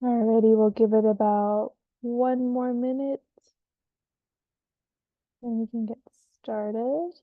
Alrighty, we'll give it about 1 more minute and we can get started.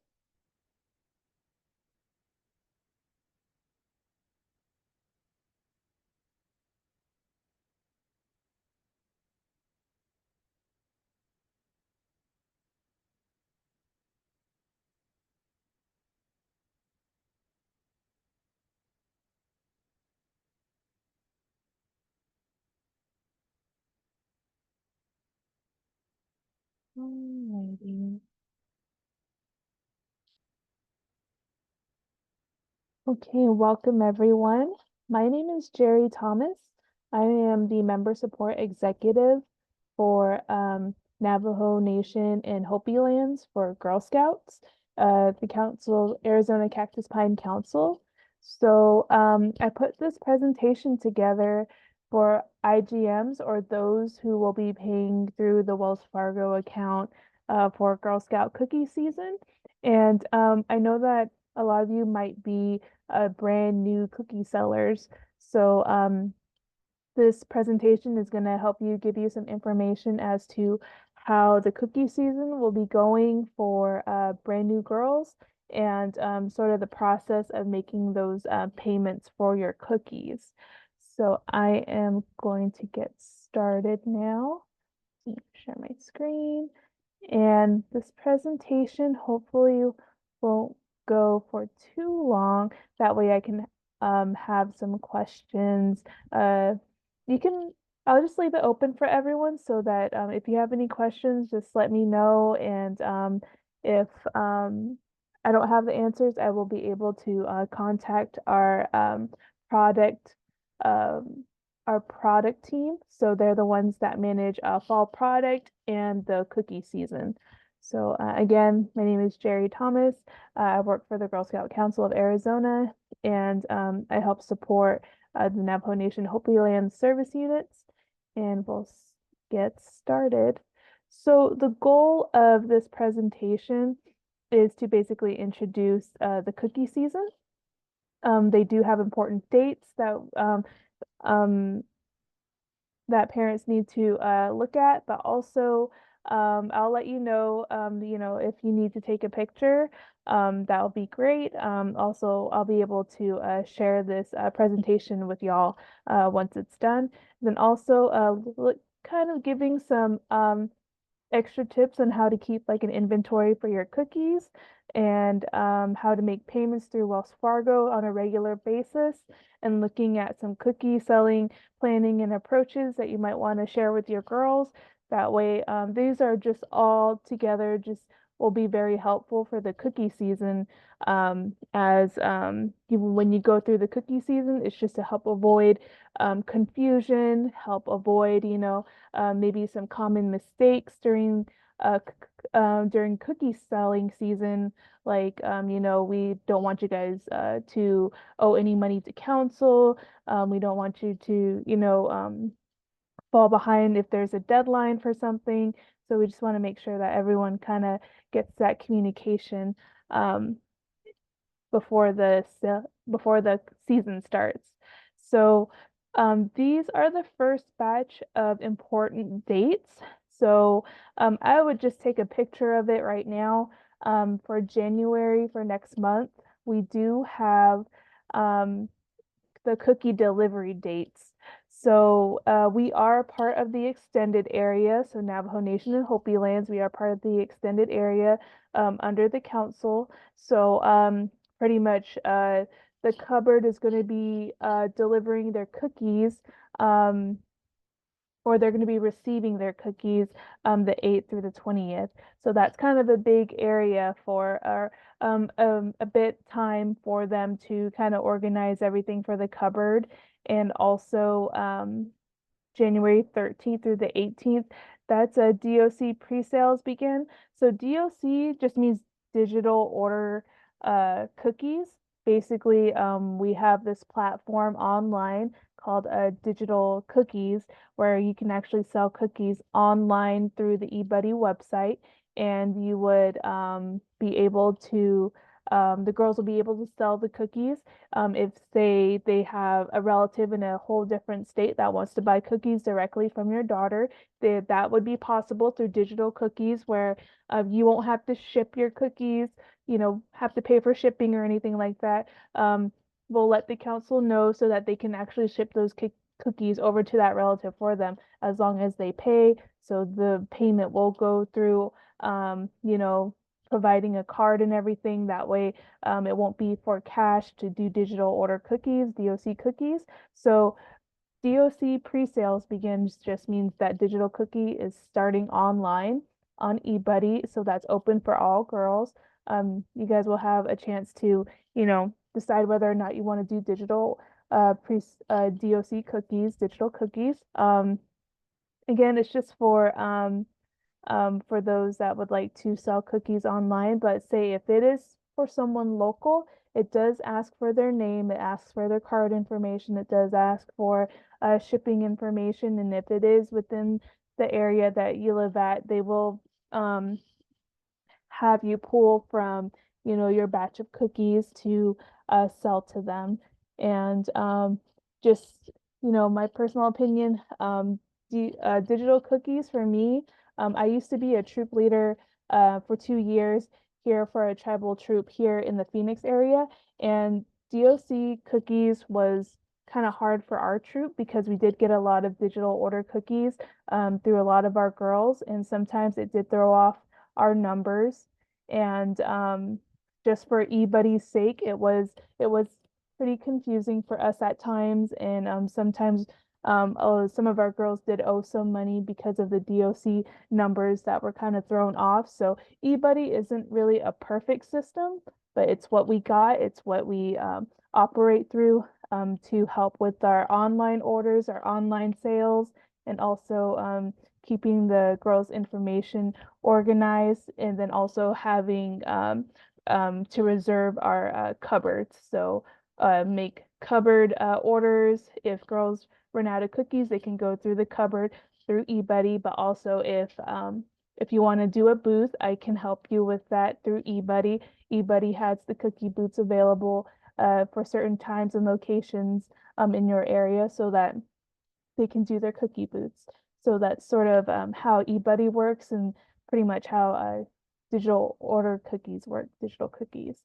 Alrighty. Okay, welcome everyone. My name is Jerri Thomas. I am the member support executive for Navajo Nation and Hopi Lands for Girl Scouts, the Council, Arizona Cactus Pine Council. So I put this presentation together for IGMs, or those who will be paying through the Wells Fargo account for Girl Scout cookie season. And I know that a lot of you might be brand new cookie sellers. So this presentation is going to help you give you some information as to how the cookie season will be going for brand new girls and sort of the process of making those payments for your cookies. So I am going to get started now. Share my screen. And this presentation hopefully won't go for too long. That way I can have some questions. You can, I'll just leave it open for everyone so that if you have any questions, just let me know. And if I don't have the answers, I will be able to contact product um, our product team. So they're the ones that manage fall product and the cookie season. So again, my name is Jerri Thomas. I work for the Girl Scout Council of Arizona, and I help support the Navajo Nation Hopi Land service units. And we'll get started. So the goal of this presentation is to basically introduce the cookie season. They do have important dates um, that parents need to look at, but also I'll let you know, if you need to take a picture, that'll be great. Also, I'll be able to share this presentation with y'all once it's done. Then also kind of giving some extra tips on how to keep like an inventory for your cookies and how to make payments through Wells Fargo on a regular basis, and looking at some cookie selling planning and approaches that you might want to share with your girls. That way, these are just all together, just will be very helpful for the cookie season. As when you go through the cookie season, it's just to help avoid confusion, help avoid, maybe some common mistakes during cookie selling season. Like, we don't want you guys to owe any money to council. We don't want you to, fall behind if there's a deadline for something. So we just want to make sure that everyone kind of gets that communication um, before the season starts. So these are the first batch of important dates. So I would just take a picture of it right now. For January, for next month, we do have um, the cookie delivery dates. So we are part of the extended area. So Navajo Nation and Hopi Lands, we are part of the extended area under the council. So pretty much the cupboard is going to be delivering their cookies, um, or they're going to be receiving their cookies the 8th through the 20th. So that's kind of a big area for our a bit time for them to kind of organize everything for the cupboard. And also January 13th through the 18th, that's a DOC pre-sales begin. So DOC just means digital order cookies. Basically, we have this platform online called Digital Cookies, where you can actually sell cookies online through the eBuddy website, and you would be able to the girls will be able to sell the cookies. If say they have a relative in a whole different state that wants to buy cookies directly from your daughter, that would be possible through digital cookies where you won't have to ship your cookies, have to pay for shipping or anything like that. We'll let the council know so that they can actually ship those cookies over to that relative for them as long as they pay. So the payment will go through, providing a card and everything. That way, it won't be for cash to do digital order cookies, DOC cookies. So DOC pre-sales begins just means that digital cookie is starting online on eBuddy, so that's open for all girls. You guys will have a chance to, decide whether or not you want to do digital DOC cookies, digital cookies. Again, it's just for those that would like to sell cookies online. But say if it is for someone local, it does ask for their name, it asks for their card information, it does ask for shipping information, and if it is within the area that you live at, they will have you pull from, your batch of cookies to sell to them. And just, my personal opinion, digital cookies for me, I used to be a troop leader for 2 years here for a tribal troop here in the Phoenix area. And DOC cookies was kind of hard for our troop because we did get a lot of digital order cookies through a lot of our girls, and sometimes it did throw off our numbers. And just for eBuddy's sake, it was pretty confusing for us at times, and sometimes some of our girls did owe some money because of the DOC numbers that were kind of thrown off. So eBuddy isn't really a perfect system, but it's what we got. It's what we operate through to help with our online orders, our online sales, and also keeping the girls' information organized, and then also having to reserve our cupboards. So make cupboard orders. If girls run out of cookies, they can go through the cupboard through eBuddy. But also if you want to do a booth, I can help you with that through eBuddy. eBuddy has the cookie booths available for certain times and locations in your area so that they can do their cookie booths. So that's sort of how eBuddy works and pretty much how digital order cookies work, digital cookies.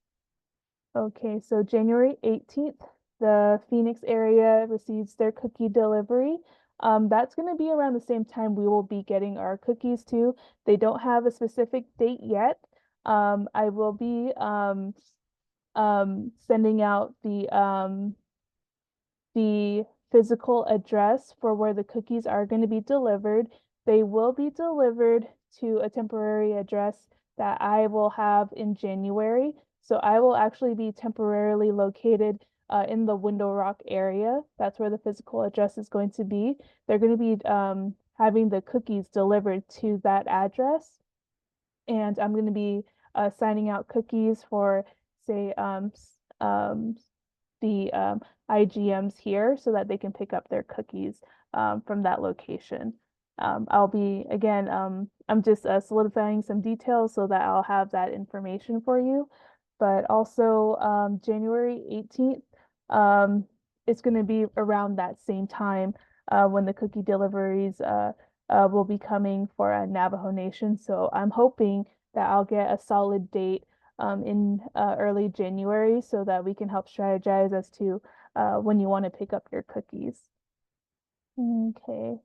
Okay, so January 18th, the Phoenix area receives their cookie delivery. That's going to be around the same time we will be getting our cookies too. They don't have a specific date yet. I will be sending out the physical address for where the cookies are going to be delivered. They will be delivered to a temporary address that I will have in January. So I will actually be temporarily located in the Window Rock area. That's where the physical address is going to be. They're going to be having the cookies delivered to that address. And I'm going to be signing out cookies for, say, the IGMs here so that they can pick up their cookies from that location. I'll be, again, I'm just solidifying some details so that I'll have that information for you. But also January 18th, it's going to be around that same time when the cookie deliveries will be coming for Navajo Nation. So I'm hoping that I'll get a solid date in early January so that we can help strategize as to when you want to pick up your cookies. Okay.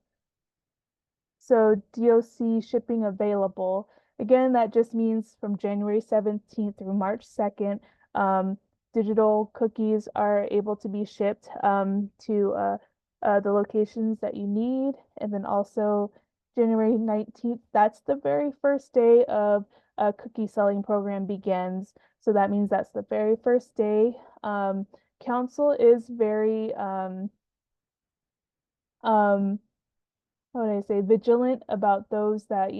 So DOC shipping available. Again, that just means from January 17th through March 2nd, digital cookies are able to be shipped to the locations that you need. And then also January 19th, that's the very first day of a cookie selling program begins. So that means that's the very first day. Council is very how would I say, vigilant about those that,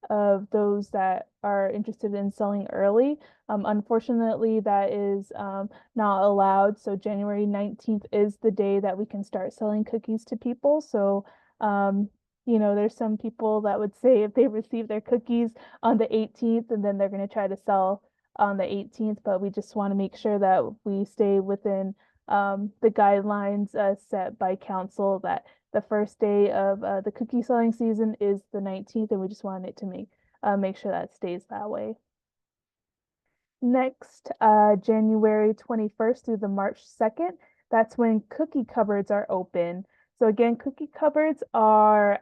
of those that are interested in selling early. Unfortunately, that is not allowed. So January 19th is the day that we can start selling cookies to people. So there's some people that would say if they receive their cookies on the 18th and then they're going to try to sell on the 18th, but we just want to make sure that we stay within the guidelines set by council that the first day of the cookie selling season is the 19th, and we just wanted it to make sure that stays that way. Next, January 21st through the March 2nd, that's when cookie cupboards are open. So again, cookie cupboards are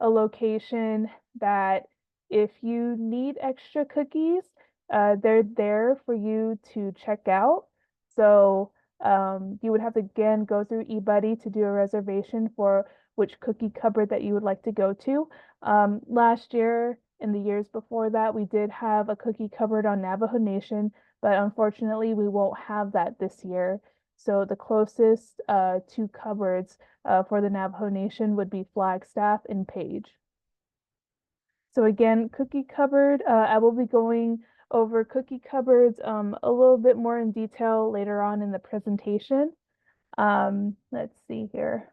a location that if you need extra cookies, they're there for you to check out. So you would have to again go through eBuddy to do a reservation for which cookie cupboard that you would like to go to. Last year, in the years before that, we did have a cookie cupboard on Navajo Nation, but unfortunately, we won't have that this year. So the closest two cupboards for the Navajo Nation would be Flagstaff and Page. So again, cookie cupboard, I will be going over cookie cupboards a little bit more in detail later on in the presentation. Let's see here.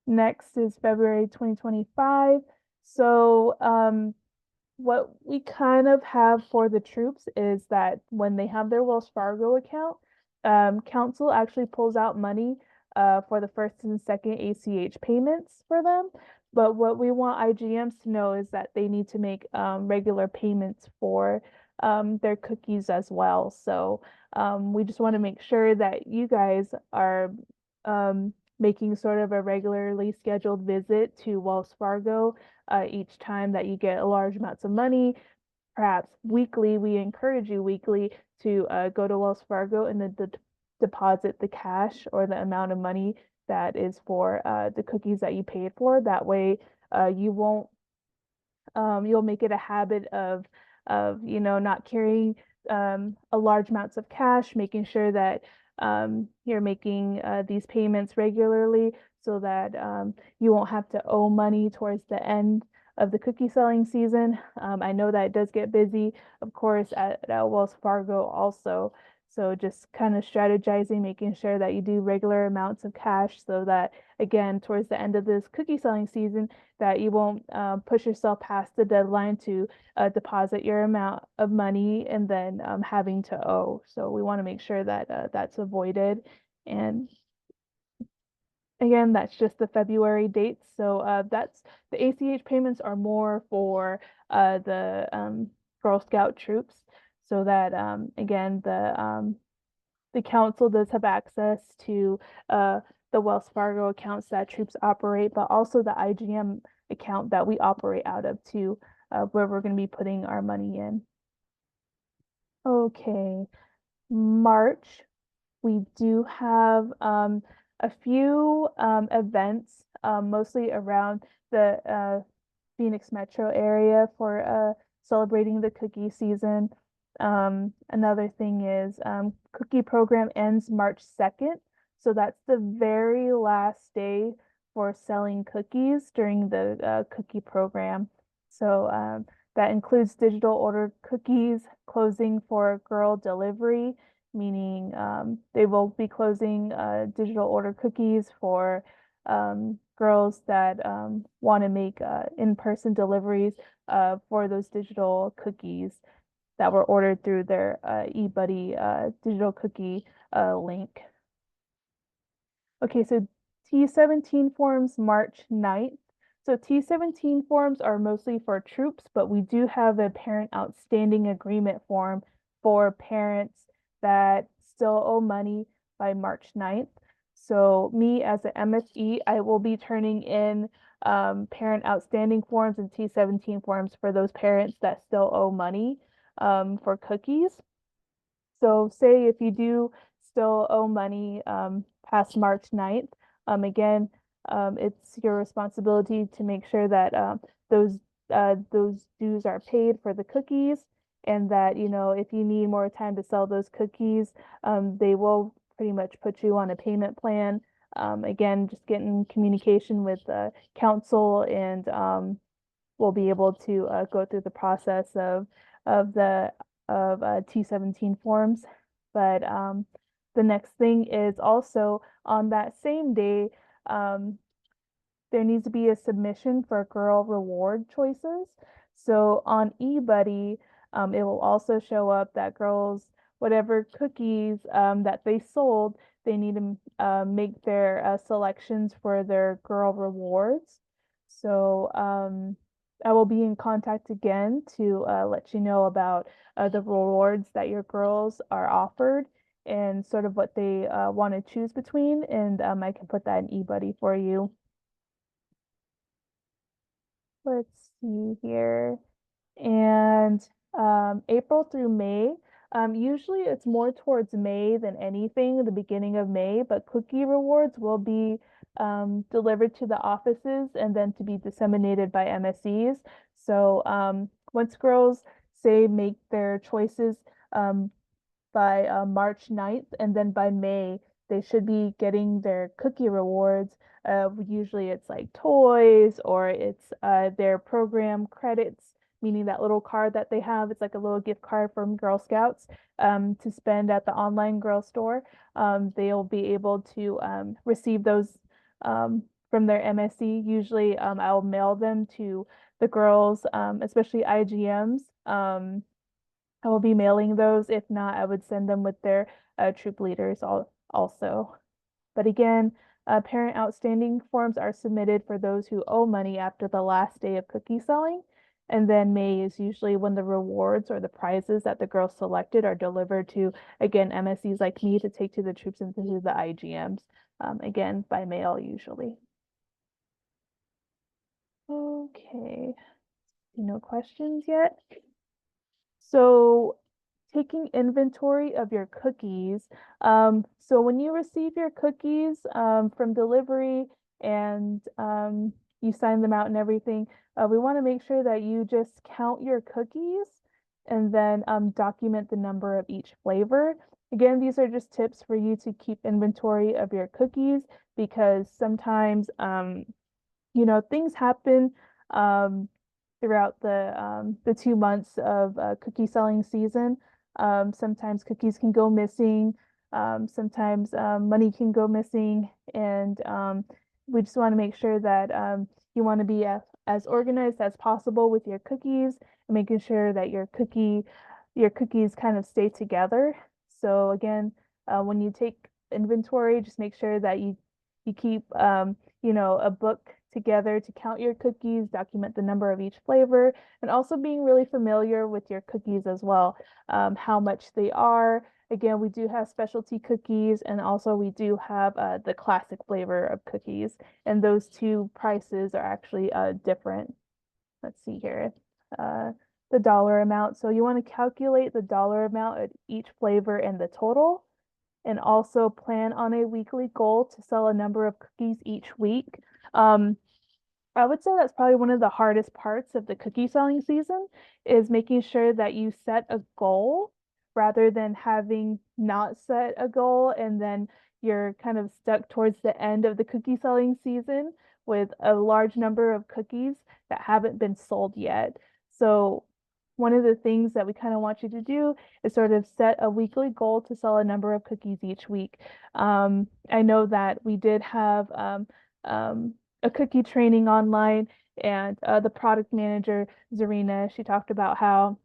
Next is February 2025. So what we kind of have for the troops is that when they have their Wells Fargo account, council actually pulls out money for the first and second ACH payments for them. But what we want IGMs to know is that they need to make regular payments for their cookies as well. So we just want to make sure that you guys are making sort of a regularly scheduled visit to Wells Fargo each time that you get large amounts of money. Perhaps weekly, we encourage you weekly to go to Wells Fargo and then deposit the cash or the amount of money that is for the cookies that you paid for. That way, you won't you'll make it a habit of not carrying a large amounts of cash, making sure that you're making these payments regularly so that you won't have to owe money towards the end of the cookie selling season. I know that it does get busy, of course, at Wells Fargo also. So just kind of strategizing, making sure that you do regular amounts of cash so that, again, towards the end of this cookie selling season, that you won't push yourself past the deadline to deposit your amount of money and then having to owe. So we want to make sure that that's avoided. And again, that's just the February dates. So that's the ACH payments are more for the Girl Scout troops, so that again the council does have access to the Wells Fargo accounts that troops operate, but also the IGM account that we operate out of too, where we're going to be putting our money in. Okay, March, we do have a few events, mostly around the Phoenix metro area for celebrating the cookie season. Another thing is cookie program ends March 2nd. So that's the very last day for selling cookies during the cookie program. So that includes digital order cookies closing for girl delivery, meaning they will be closing digital order cookies for girls that want to make in-person deliveries for those digital cookies that were ordered through their eBuddy digital cookie link. Okay, so T17 forms March 9th. So T17 forms are mostly for troops, but we do have a parent outstanding agreement form for parents that still owe money by March 9th. So me as an MSE, I will be turning in parent outstanding forms and T17 forms for those parents that still owe money for cookies. So say if you do still owe money past March 9th, again, it's your responsibility to make sure that those dues are paid for the cookies, and that, if you need more time to sell those cookies, they will pretty much put you on a payment plan. Again, just get in communication with council, and we'll be able to go through the process of T17 forms. But the next thing is also on that same day, there needs to be a submission for girl reward choices. So on eBuddy, it will also show up that girls, whatever cookies that they sold, they need to make their selections for their girl rewards. So I will be in contact again to let you know about the rewards that your girls are offered and sort of what they want to choose between. And I can put that in eBuddy for you. Let's see here. And April through May, usually it's more towards May than anything, the beginning of May, but cookie rewards will be delivered to the offices and then to be disseminated by MSEs. So once girls say make their choices um, by March 9th, and then by May, they should be getting their cookie rewards. Usually it's like toys or it's their program credits, meaning that little card that they have. It's like a little gift card from Girl Scouts to spend at the online girl store. They'll be able to receive those from their MSE. Usually I'll mail them to the girls, especially IGMs. I will be mailing those. If not, I would send them with their troop leaders also. But again, parent outstanding forms are submitted for those who owe money after the last day of cookie selling. And then May is usually when the rewards or the prizes that the girls selected are delivered to, again, MSEs like me to take to the troops and to the IGMs, again, by mail usually. Okay, no questions yet? So taking inventory of your cookies. So when you receive your cookies from delivery and you sign them out and everything, we want to make sure that you just count your cookies and then document the number of each flavor. Again, these are just tips for you to keep inventory of your cookies because sometimes things happen throughout the 2 months of cookie selling season. Sometimes cookies can go missing. Sometimes money can go missing, and we just want to make sure that you want to be as organized as possible with your cookies and making sure that your cookies kind of stay together. So again, when you take inventory, just make sure that you keep a book together to count your cookies, document the number of each flavor, and also being really familiar with your cookies as well, how much they are. Again, we do have specialty cookies, and also we do have the classic flavor of cookies, and those two prices are actually different. Let's see here. Uh, the dollar amount. So you want to calculate the dollar amount at each flavor and the total, and also plan on a weekly goal to sell a number of cookies each week. Um, I would say that's probably one of the hardest parts of the cookie selling season is making sure that you set a goal rather than having not set a goal and then you're kind of stuck towards the end of the cookie selling season with a large number of cookies that haven't been sold yet. So one of the things that we kind of want you to do is sort of set a weekly goal to sell a number of cookies each week. I know that we did have a cookie training online, and the product manager, Zarina, she talked about how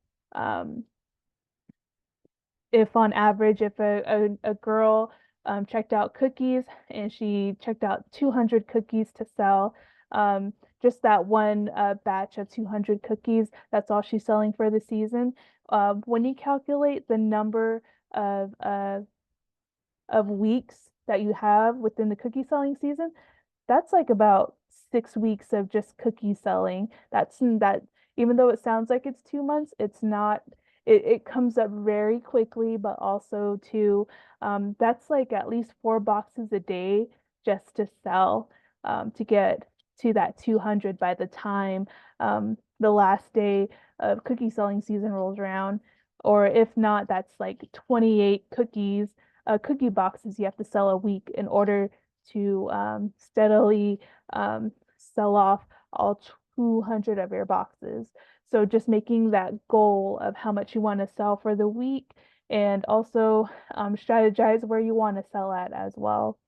if on average, if a girl checked out cookies and she checked out 200 cookies to sell, just that one batch of 200 cookies, that's all she's selling for the season. When you calculate the number of weeks that you have within the cookie selling season, that's like about 6 weeks of just cookie selling. That even though it sounds like it's 2 months, it's not. It comes up very quickly, but also too, that's like at least 4 boxes a day just to sell to get to that 200 by the time the last day of cookie selling season rolls around. Or if not, that's like 28 cookie boxes you have to sell a week in order to steadily sell off all 200 of your boxes. So just making that goal of how much you want to sell for the week and also strategize where you want to sell at as well.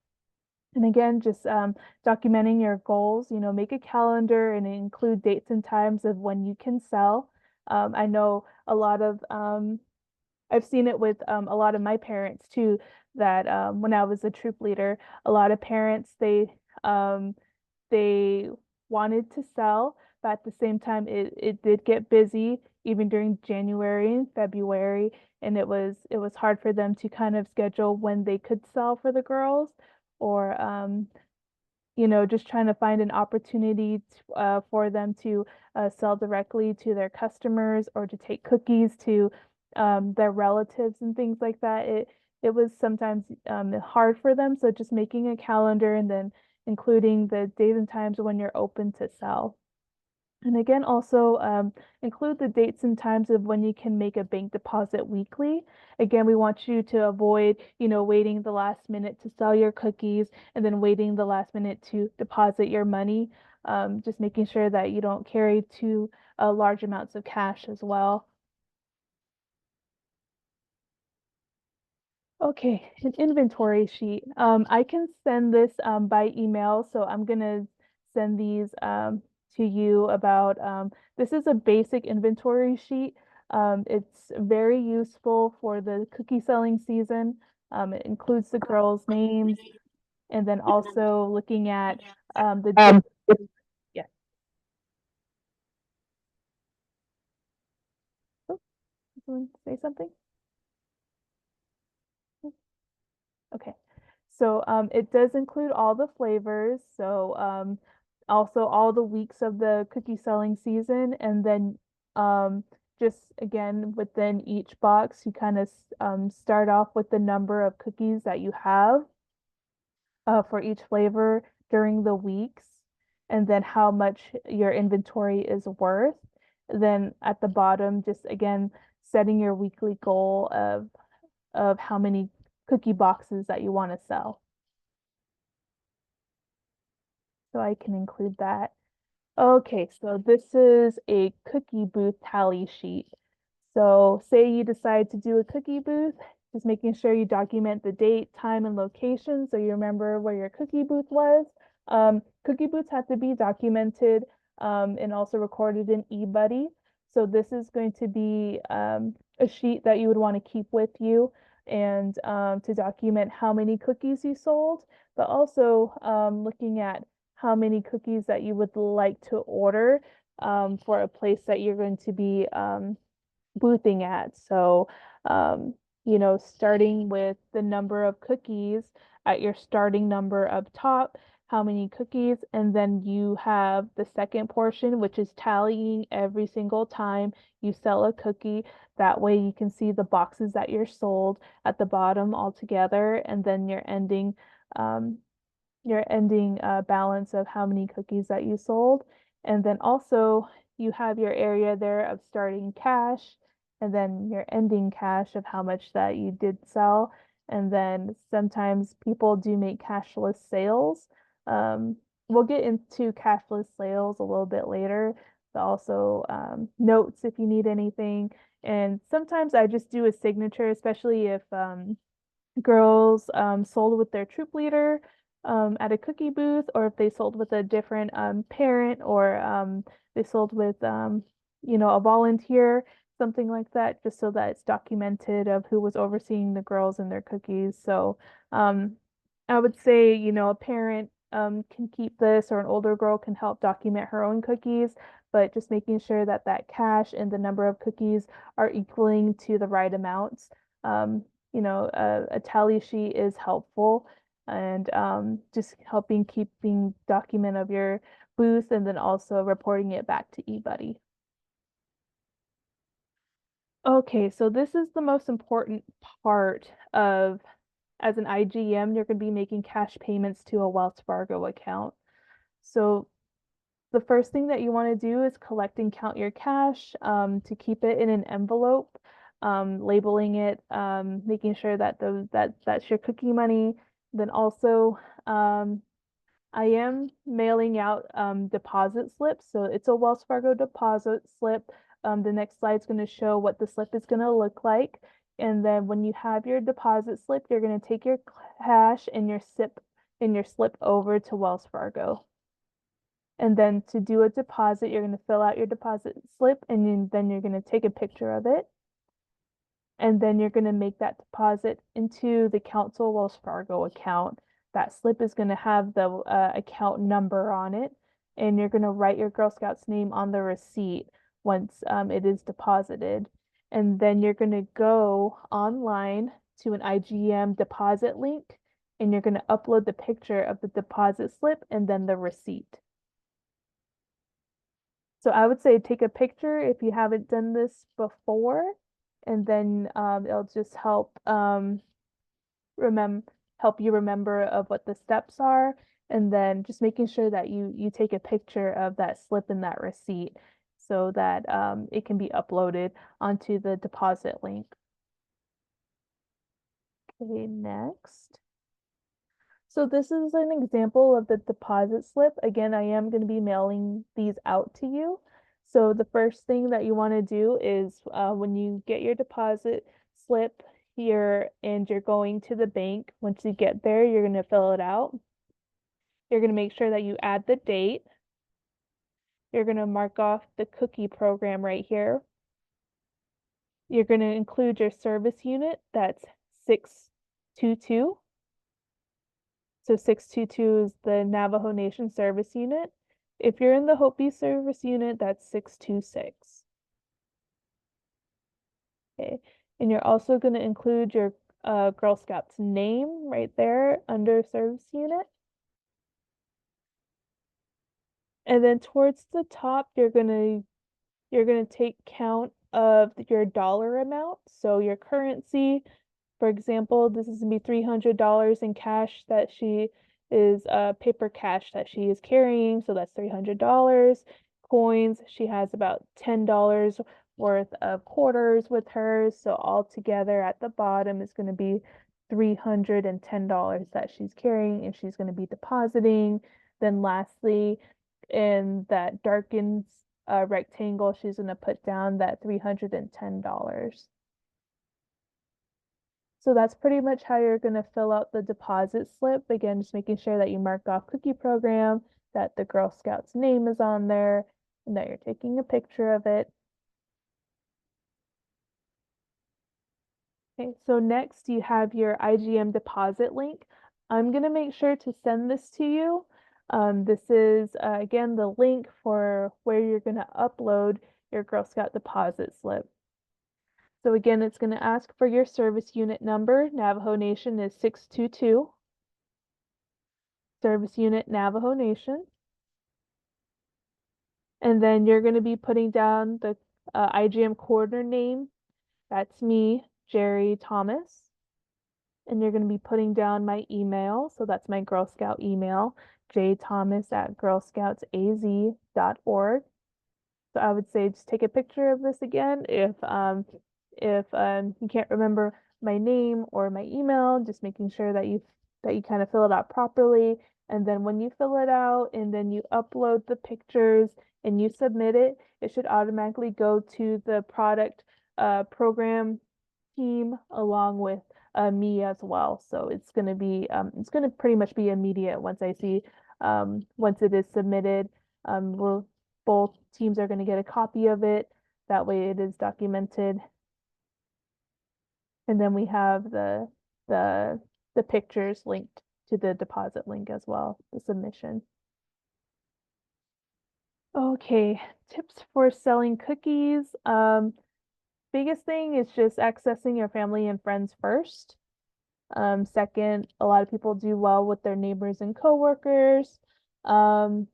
And again, just documenting your goals, make a calendar and include dates and times of when you can sell. I know a lot of, I've seen it with a lot of my parents too, that when I was a troop leader, a lot of parents, um, they wanted to sell, but at the same time, it did get busy even during January and February, and it was hard for them to kind of schedule when they could sell for the girls, or just trying to find an opportunity for them to sell directly to their customers or to take cookies to their relatives and things like that. It was sometimes hard for them. So just making a calendar and then including the days and times when you're open to sell. And again, also include the dates and times of when you can make a bank deposit weekly. Again, we want you to avoid, waiting the last minute to sell your cookies and then waiting the last minute to deposit your money. Just making sure that you don't carry too large amounts of cash as well. Okay, an inventory sheet. I can send this by email, so I'm gonna send these to you about this is a basic inventory sheet. It's very useful for the cookie selling season. It includes the girls' names and then also looking at the date. Yeah. Oh, someone say something? Okay. So it does include all the flavors. So also all the weeks of the cookie selling season. And then just again, within each box, you kind of start off with the number of cookies that you have for each flavor during the weeks, and then how much your inventory is worth. Then at the bottom, just again, setting your weekly goal of how many cookie boxes that you want to sell. So I can include that. Okay, so this is a cookie booth tally sheet. So say you decide to do a cookie booth, just making sure you document the date, time, and location so you remember where your cookie booth was. Cookie booths have to be documented and also recorded in eBuddy. So this is going to be a sheet that you would want to keep with you and to document how many cookies you sold, but also looking at how many cookies that you would like to order for a place that you're going to be boothing at. So, starting with the number of cookies at your starting number up top, how many cookies, and then you have the second portion, which is tallying every single time you sell a cookie. That way you can see the boxes that you're sold at the bottom all together, and then um, your ending balance of how many cookies that you sold. And then also you have your area there of starting cash and then your ending cash of how much that you did sell. And then sometimes people do make cashless sales. Um, we'll get into cashless sales a little bit later, but also notes if you need anything. And sometimes I just do a signature, especially if girls sold with their troop leader at a cookie booth, or if they sold with a different parent, or they sold with a volunteer, something like that, just so that it's documented of who was overseeing the girls and their cookies. So um, I would say, a parent can keep this, or an older girl can help document her own cookies, but just making sure that that cash and the number of cookies are equaling to the right amounts. Um, a tally sheet is helpful, and just helping keeping document of your booth and then also reporting it back to eBuddy. Okay, so this is the most important part of, as an IGM, you're going to be making cash payments to a Wells Fargo account. So the first thing that you want to do is collect and count your cash to keep it in an envelope, labeling it, making sure that that's your cookie money. Then also, I am mailing out deposit slips. So it's a Wells Fargo deposit slip. The next slide is going to show what the slip is going to look like. And then when you have your deposit slip, you're going to take your cash and your SIP in your slip over to Wells Fargo. And then to do a deposit, you're going to fill out your deposit slip and then you're going to take a picture of it. And then you're going to make that deposit into the Council Wells Fargo account. That slip is going to have the account number on it, and you're going to write your Girl Scout's name on the receipt once it is deposited. And then you're going to go online to an IGM deposit link, and you're going to upload the picture of the deposit slip and then the receipt. So I would say take a picture if you haven't done this before, and then it'll just help help you remember of what the steps are, and then just making sure that you take a picture of that slip and that receipt so that it can be uploaded onto the deposit link. Okay, next. So this is an example of the deposit slip. Again, I am going to be mailing these out to you. So the first thing that you want to do is when you get your deposit slip here and you're going to the bank, once you get there, you're going to fill it out. You're going to make sure that you add the date. You're going to mark off the cookie program right here. You're going to include your service unit, that's 622. So 622 is the Navajo Nation Service Unit. If you're in the Hopi Service Unit, that's 626. Okay, and you're also going to include your Girl Scout's name right there under Service Unit. And then towards the top, you're gonna take count of your dollar amount. So your currency, for example, this is gonna be $300 in cash that she is paper cash that she is carrying. So that's $300. Coins, she has about $10 worth of quarters with her. So all together at the bottom is going to be $310 that she's carrying and she's going to be depositing. Then lastly, in that darkened rectangle, she's going to put down that $310. So that's pretty much how you're going to fill out the deposit slip. Again, just making sure that you mark off cookie program, that the Girl Scout's name is on there, and that you're taking a picture of it. Okay, so next you have your IGM deposit link. I'm going to make sure to send this to you. This is, again, the link for where you're going to upload your Girl Scout deposit slip. So again, it's going to ask for your service unit number. Navajo Nation is 622. Service unit Navajo Nation. And then you're going to be putting down the IGM coordinator name. That's me, Jerri Thomas. And you're going to be putting down my email. So that's my Girl Scout email, jthomas@girlscoutsaz.org. So I would say just take a picture of this again. If you can't remember my name or my email, just making sure that you kind of fill it out properly. And then when you fill it out and then you upload the pictures and you submit it, it should automatically go to the product program team along with me as well. So it's going to pretty much be immediate once I see once it is submitted. Both teams are going to get a copy of it. That way it is documented. And then we have the pictures linked to the deposit link as well, the submission. Okay, tips for selling cookies. Biggest thing is just accessing your family and friends first. Second, a lot of people do well with their neighbors and coworkers. Back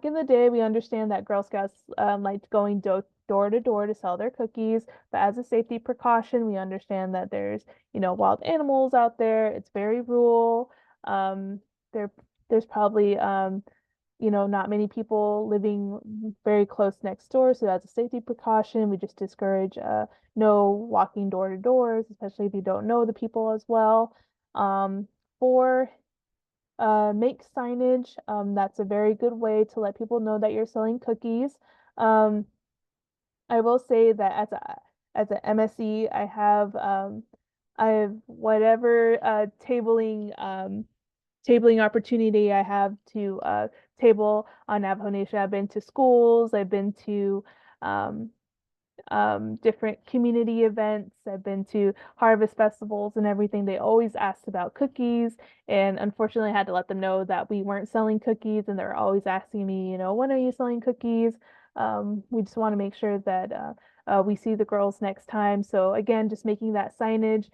in the day, we understand that Girl Scouts liked going door to door to sell their cookies, but as a safety precaution, we understand that there's, wild animals out there. It's very rural. There's probably not many people living very close next door. So as a safety precaution, we just discourage no walking door to doors, especially if you don't know the people as well. For make signage, that's a very good way to let people know that you're selling cookies. I will say that as a MSE, I have whatever tabling tabling opportunity I have to table on Navajo Nation. I've been to schools, I've been to um, different community events. I've been to harvest festivals and everything. They always asked about cookies, and unfortunately, I had to let them know that we weren't selling cookies, and they're always asking me, when are you selling cookies? We just want to make sure that we see the girls next time. So again, just making that signage,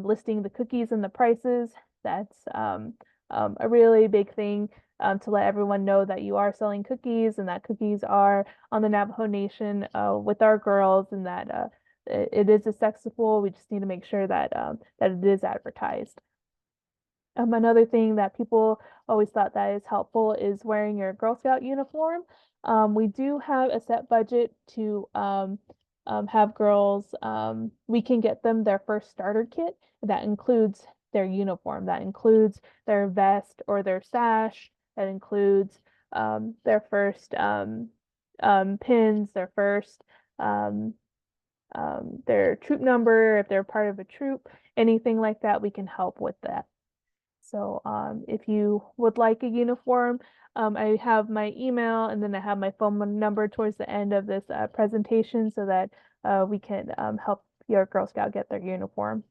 listing the cookies and the prices. That's a really big thing to let everyone know that you are selling cookies and that cookies are on the Navajo Nation with our girls, and that it is accessible. We just need to make sure that that it is advertised. Another thing that people always thought that is helpful is wearing your Girl Scout uniform. We do have a set budget to have girls. We can get them their first starter kit that includes their uniform, that includes their vest or their sash, that includes their first pins, their first um, their troop number, if they're part of a troop, anything like that, we can help with that. So if you would like a uniform, I have my email and then I have my phone number towards the end of this presentation so that we can help your Girl Scout get their uniform.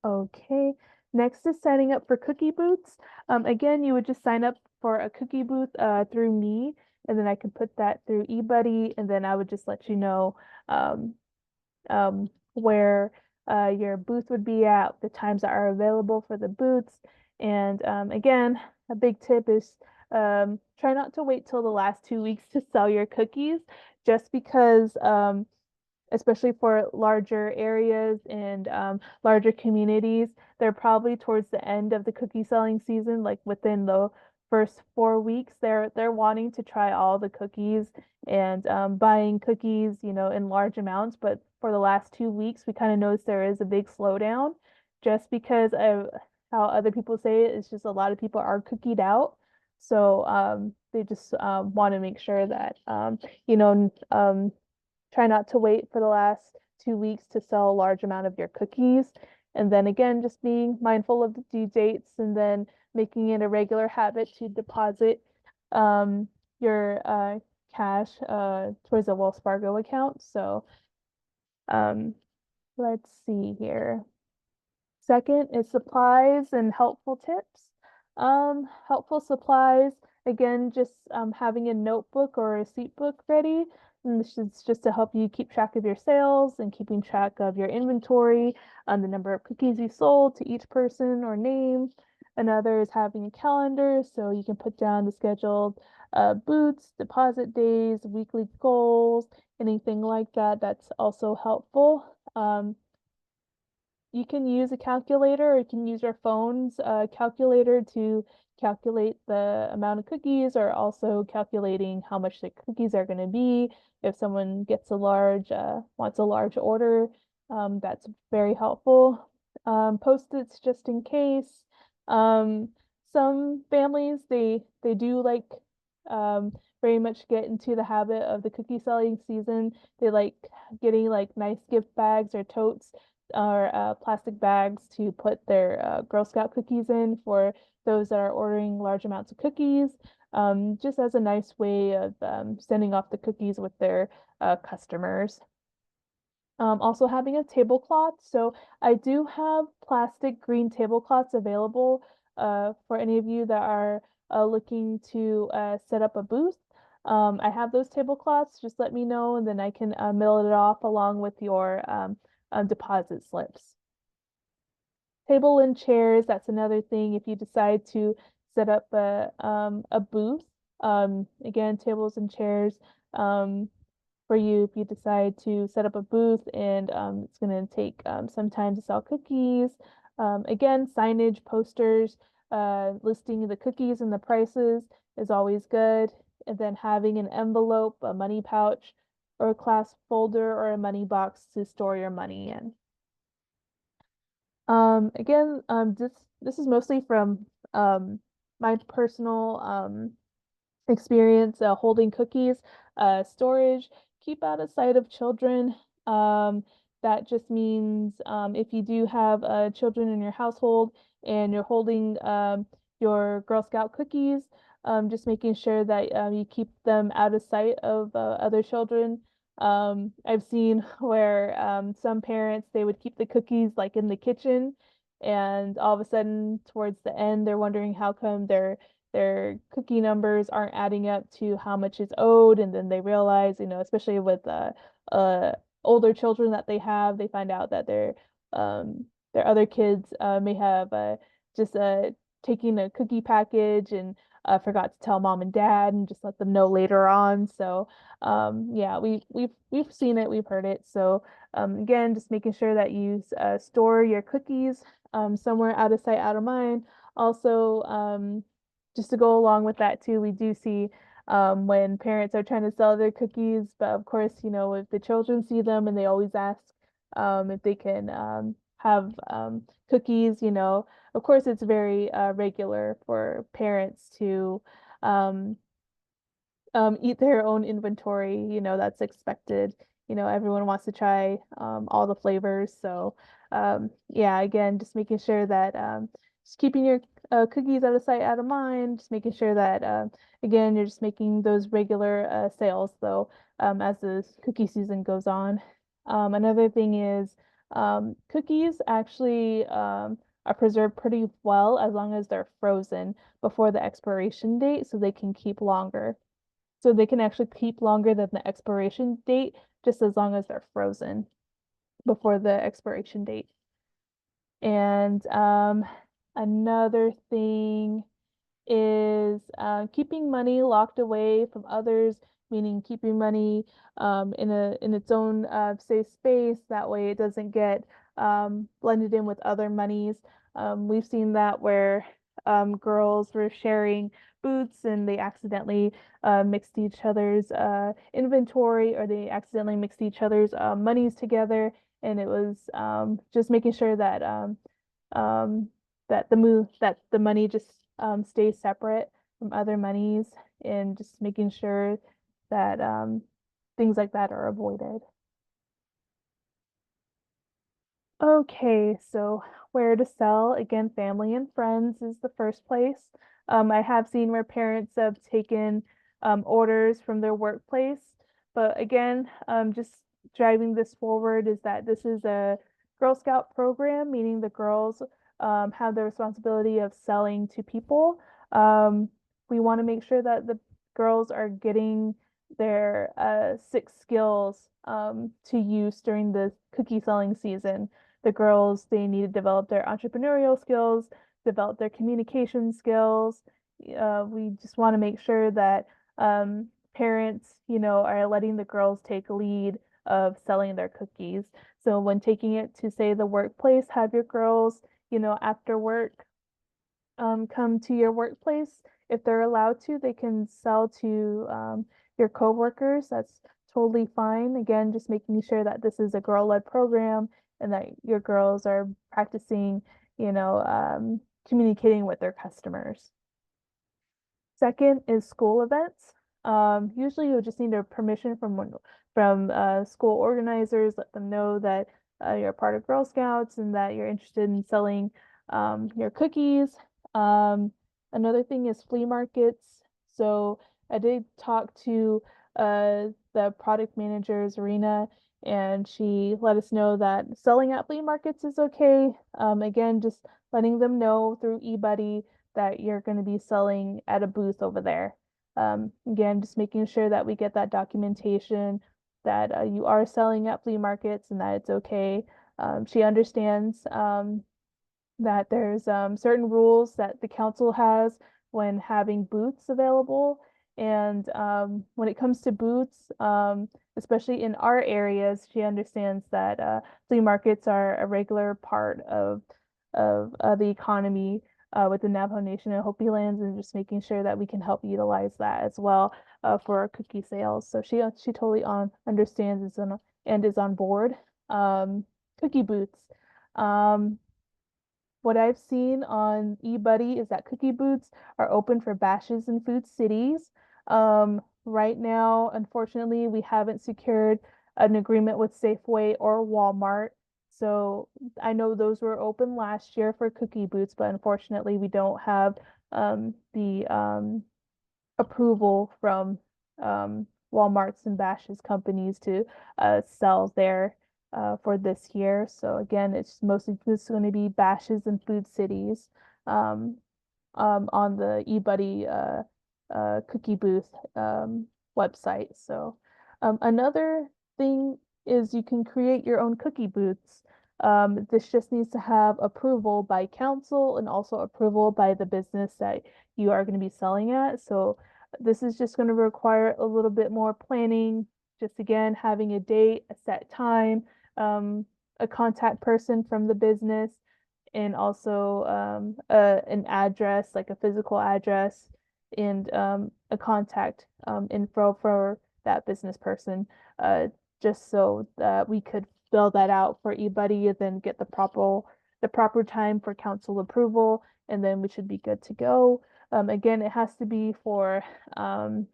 Okay, next is signing up for cookie booths. Again, you would just sign up for a cookie booth through me, and then I can put that through eBuddy, and then I would just let you know um, where your booth would be at, the times that are available for the booths. And again, a big tip is try not to wait till the last 2 weeks to sell your cookies, just because especially for larger areas and larger communities, they're probably towards the end of the cookie selling season, like within the first 4 weeks, they're wanting to try all the cookies and buying cookies, in large amounts. But for the last 2 weeks, we kind of noticed there is a big slowdown, just because of how other people say it. It's just a lot of people are cookied out. So they just want to make sure that you know try not to wait for the last 2 weeks to sell a large amount of your cookies. And then again, just being mindful of the due dates, and then making it a regular habit to deposit your cash towards a Wells Fargo account. So um, let's see here. Second is supplies and helpful tips. Helpful supplies, again, just having a notebook or a receipt book ready. And this is just to help you keep track of your sales and keeping track of your inventory, the number of cookies you sold to each person or name. Another is having a calendar so you can put down the scheduled booths, deposit days, weekly goals, anything like that. That's also helpful. You can use a calculator, or you can use your phone's calculator to calculate the amount of cookies, or also calculating how much the cookies are going to be. If someone gets wants a large order, that's very helpful. Post-its just in case. Um, some families, they do like um, very much get into the habit of the cookie selling season. They like getting like nice gift bags or totes or plastic bags to put their Girl Scout cookies in for those that are ordering large amounts of cookies, just as a nice way of sending off the cookies with their customers. Also having a tablecloth. So I do have plastic green tablecloths available for any of you that are looking to set up a booth. I have those tablecloths. Just let me know, and then I can mail it off along with your deposit slips. Table and chairs, that's another thing if you decide to set up a booth. Again, tables and chairs for you if you decide to set up a booth, and it's going to take some time to sell cookies. Again, signage, posters, listing the cookies and the prices is always good. And then having an envelope, a money pouch, or a class folder or a money box to store your money in. Again, this is mostly from my personal experience holding cookies. Storage, keep out of sight of children. That just means if you do have children in your household, and you're holding your Girl Scout cookies, just making sure that you keep them out of sight of other children. I've seen where some parents, they would keep the cookies like in the kitchen, and all of a sudden towards the end they're wondering how come their cookie numbers aren't adding up to how much is owed, and then they realize, especially with uh older children that they have, they find out that their other kids may have just taking a cookie package and forgot to tell mom and dad and just let them know later on. So yeah, we've seen it, we've heard it. So again, just making sure that you store your cookies somewhere out of sight, out of mind. Also, just to go along with that too, we do see when parents are trying to sell their cookies, but of course, if the children see them and they always ask if they can have cookies, of course, it's very regular for parents to um, eat their own inventory. That's expected. Everyone wants to try all the flavors. So, yeah, again, just making sure that just keeping your cookies out of sight, out of mind, just making sure that, again, you're just making those regular sales, though, as the cookie season goes on. Another thing is cookies actually are preserved pretty well as long as they're frozen before the expiration date so they can keep longer. So they can actually keep longer than the expiration date, just as long as they're frozen before the expiration date. And another thing is keeping money locked away from others, meaning keeping money in its own safe space. That way, it doesn't get blended in with other monies. We've seen that where girls were sharing boots and they accidentally mixed each other's inventory, or they accidentally mixed each other's monies together, and it was just making sure that um, that the money just stays separate from other monies, and just making sure that things like that are avoided. Okay, so where to sell? Again, family and friends is the first place. I have seen where parents have taken orders from their workplace, but again, just driving this forward is that this is a Girl Scout program, meaning the girls have the responsibility of selling to people. We want to make sure that the girls are getting their six skills to use during the cookie selling season. The girls, they need to develop their entrepreneurial skills, develop their communication skills. We just want to make sure that parents, are letting the girls take lead of selling their cookies. So when taking it to, say, the workplace, have your girls, after work, come to your workplace. If they're allowed to, they can sell to your coworkers. That's totally fine. Again, just making sure that this is a girl-led program and that your girls are practicing, communicating with their customers. Second is school events. Usually you'll just need a permission from school organizers, let them know that you're a part of Girl Scouts and that you're interested in selling your cookies. Um, Another thing is flea markets. So I did talk to the product manager, Zarina, and she let us know that selling at flea markets is okay. Again, just letting them know through eBuddy that you're going to be selling at a booth over there. Again, just making sure that we get that documentation that you are selling at flea markets and that it's okay. She understands that there's certain rules that the council has when having booths available. And when it comes to booths, especially in our areas, she understands that flea markets are a regular part of the economy with the Navajo Nation and Hopi lands, and just making sure that we can help utilize that as well for our cookie sales. So she totally understands and is on board. Cookie booths. Um, what I've seen on eBuddy is that cookie booths are open for bashes in food cities. Right now, unfortunately, we haven't secured an agreement with Safeway or Walmart. So I know those were open last year for cookie booths, but unfortunately we don't have the approval from Walmart's and Bash's companies to sell there for this year. So again, it's mostly just going to be Bash's and Food Cities um, on the eBuddy cookie booth website. So another thing is you can create your own cookie booths. This just needs to have approval by council and also approval by the business that you are going to be selling at. So this is just going to require a little bit more planning. Just again, having a date, a set time, a contact person from the business, and also an address, like a physical address, and a contact info for that business person, just so that we could fill that out for eBuddy and then get the proper time for council approval, and then we should be good to go. Again, it has to be for um,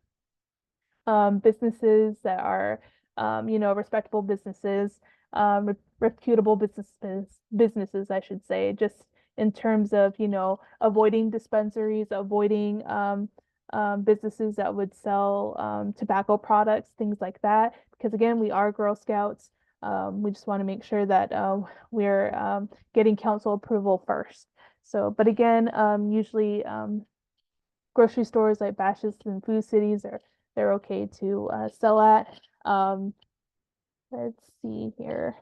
businesses that are, respectable businesses, reputable businesses, I should say, just in terms of, avoiding dispensaries, avoiding businesses that would sell tobacco products, things like that. Because again, we are Girl Scouts. We just want to make sure that we're getting council approval first. So, but again, usually grocery stores like Bashas' and Food Cities are they're okay to sell at. Um, let's see here.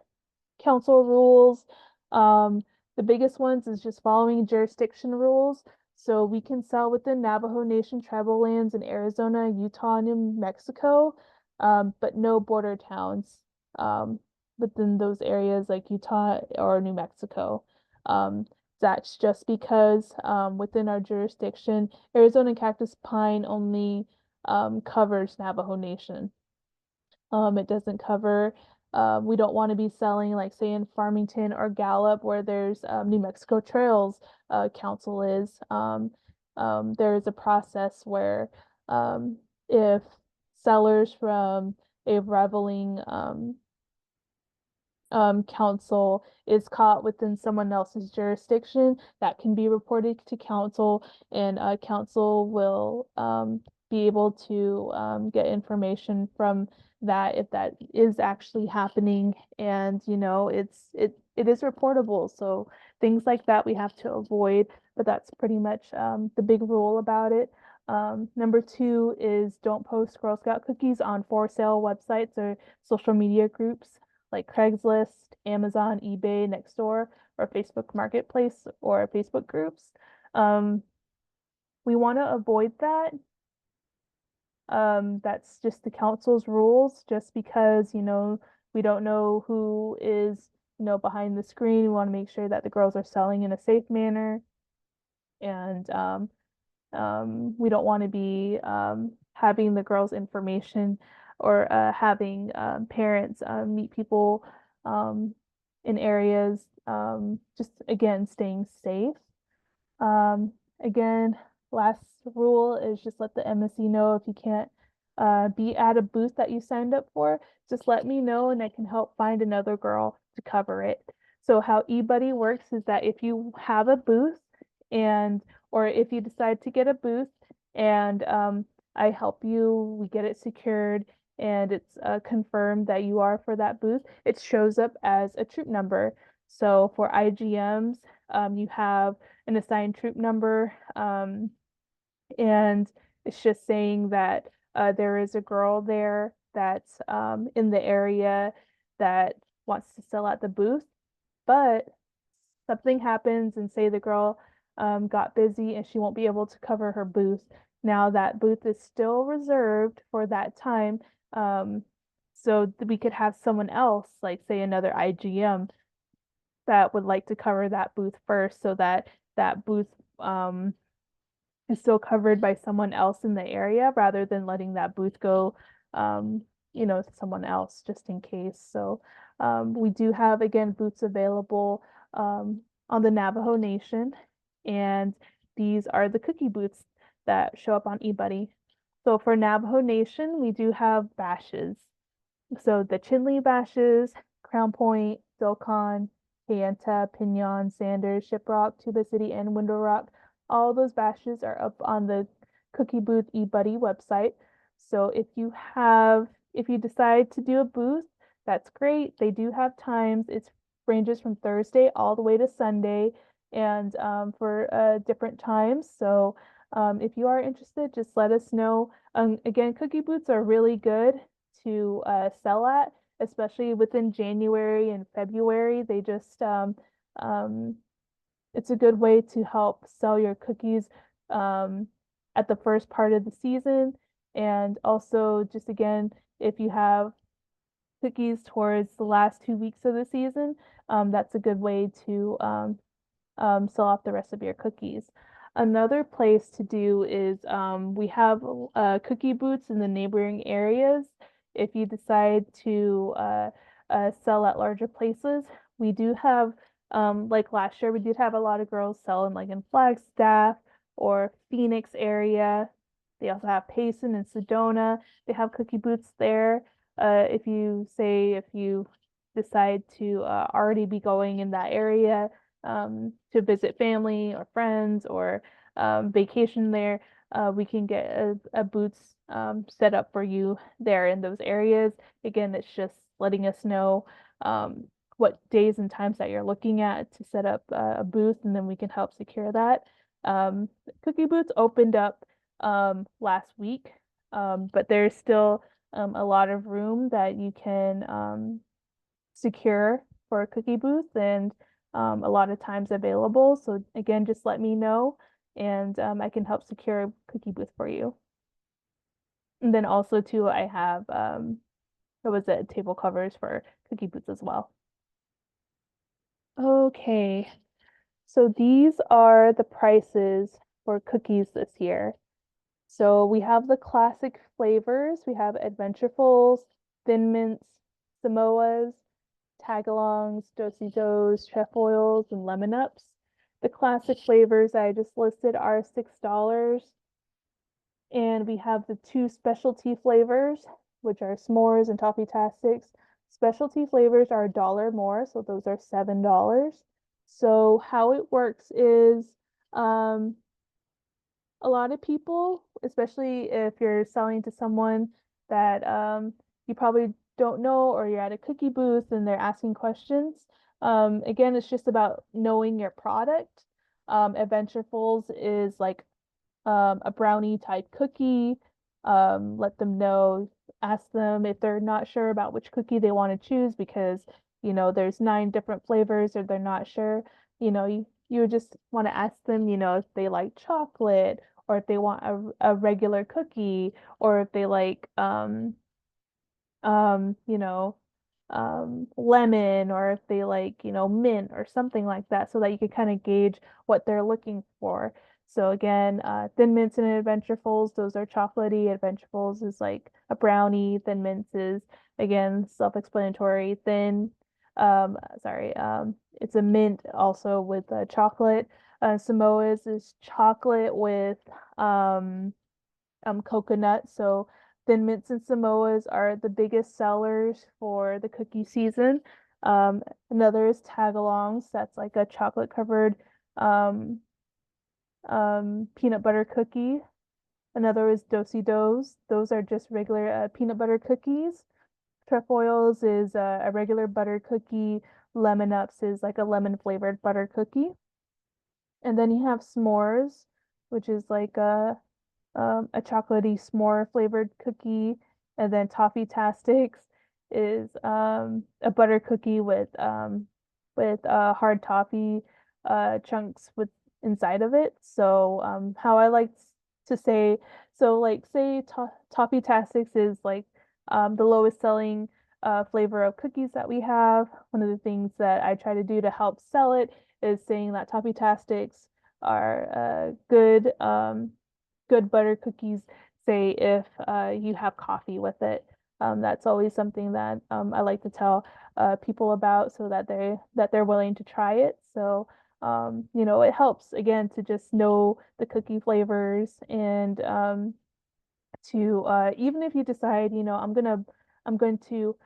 Council rules. Um, the biggest ones is just following jurisdiction rules. So we can sell within Navajo Nation tribal lands in Arizona, Utah, and New Mexico, but no border towns um, within those areas like Utah or New Mexico. Um, that's just because within our jurisdiction, Arizona cactus pine only covers Navajo Nation. It doesn't cover, we don't want to be selling, like, say, in Farmington or Gallup, where there's New Mexico Trails Council is. There is a process where if sellers from a rivaling council is caught within someone else's jurisdiction, that can be reported to council, and council will be able to get information from that if that is actually happening, and it is reportable. So things like that we have to avoid, but that's pretty much the big rule about it. Number two is don't post Girl Scout cookies on for sale websites or social media groups like Craigslist, Amazon, eBay, Nextdoor, or Facebook Marketplace or Facebook groups. Um, we want to avoid that. That's just the council's rules, just because, we don't know who is, behind the screen. We want to make sure that the girls are selling in a safe manner. And we don't want to be having the girls' information or having parents meet people um, in areas, just again, staying safe. Um, Again, last rule is just let the MSE know if you can't be at a booth that you signed up for, just let me know and I can help find another girl to cover it. So how eBuddy works is that if you have a booth and or if you decide to get a booth and I help you, we get it secured and it's confirmed that you are for that booth, it shows up as a troop number. So for IGMs, you have an assigned troop number, and it's just saying that there is a girl there that's in the area that wants to sell at the booth, but something happens and say the girl got busy and she won't be able to cover her booth. Now that booth is still reserved for that time, so we could have someone else, like say another IGM, that would like to cover that booth first, so that that booth is still covered by someone else in the area rather than letting that booth go, um, to someone else just in case. So we do have, again, booths available on the Navajo Nation, and these are the cookie booths that show up on eBuddy. So for Navajo Nation, we do have bashes. So the Chinle bashes, Crown Point, Silcon, Kayenta, Pinion, Sanders, Shiprock, Tuba City, and Window Rock. All those bashes are up on the Cookie Booth eBuddy website. So if you decide to do a booth, that's great. They do have times. It ranges from Thursday all the way to Sunday, and for different times. So if you are interested, just let us know. Again, cookie booths are really good to sell at, especially within January and February. Um, it's a good way to help sell your cookies at the first part of the season. And also, just again, if you have cookies towards the last 2 weeks of the season, that's a good way to sell off the rest of your cookies. Another place to do is we have cookie booths in the neighboring areas. If you decide to sell at larger places, we do have, like last year, we did have a lot of girls selling like in Flagstaff or Phoenix area. They also have Payson and Sedona. They have cookie booths there. If you decide to already be going in that area, to visit family or friends or vacation there, we can get a booth set up for you there in those areas. Again, it's just letting us know what days and times that you're looking at to set up a booth, and then we can help secure that. Cookie booths opened up last week, but there's still a lot of room that you can secure for a cookie booth, and a lot of times available. So again, just let me know, and I can help secure a cookie booth for you. And then also too, I have what was it, table covers for cookie booths as well. Okay, so these are the prices for cookies this year. So we have the classic flavors. We have Adventurefuls, Thin Mints, Samoas, Tagalongs, Do-si-dos, trefoils, and lemon ups. The classic flavors I just listed are $6. And we have the two specialty flavors, which are s'mores and toffee tastics. Specialty flavors are $1 more, so those are $7. So how it works is um, a lot of people, especially if you're selling to someone that you probably don't know, or you're at a cookie booth and they're asking questions. Again, it's just about knowing your product. Adventurefuls is like a brownie type cookie. Let them know, ask them if they're not sure about which cookie they want to choose, because there's 9 different flavors, or they're not sure. You would just want to ask them, if they like chocolate, or if they want a regular cookie, or if they like you know, lemon, or if they like, mint or something like that, so that you can kind of gauge what they're looking for. So again, Thin Mints and Adventurefuls, those are chocolatey. Adventurefuls is like a brownie. Thin Mints is, again, self-explanatory. It's a mint also with chocolate. Samoa's is chocolate with coconut. So Thin Mints and Samoas are the biggest sellers for the cookie season. Another is Tagalongs. That's like a chocolate covered um, peanut butter cookie. Another is Do-si-dos. Those are just regular peanut butter cookies. Trefoils is a regular butter cookie. Lemon Ups is like a lemon flavored butter cookie. And then you have s'mores, which is like a chocolatey s'more flavored cookie. And then Toffee Tastics is a butter cookie with hard toffee chunks with inside of it. So how I like to say, so like say Toffee Tastics is like the lowest selling flavor of cookies that we have. One of the things that I try to do to help sell it is saying that Toffee Tastics are good butter cookies, say if you have coffee with it. That's always something that I like to tell people about, so that they're willing to try it. So it helps again to just know the cookie flavors, and to even if you decide, I'm going to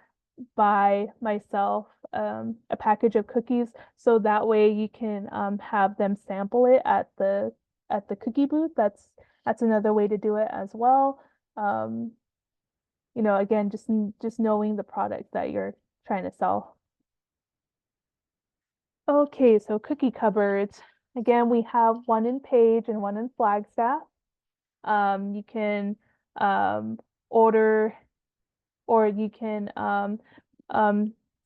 buy myself a package of cookies so that way you can have them sample it at the cookie booth. That's another way to do it as well. Um, again, just knowing the product that you're trying to sell. Okay, so cookie cupboards. Again, we have one in Page and one in Flagstaff. You can um, order or you can um,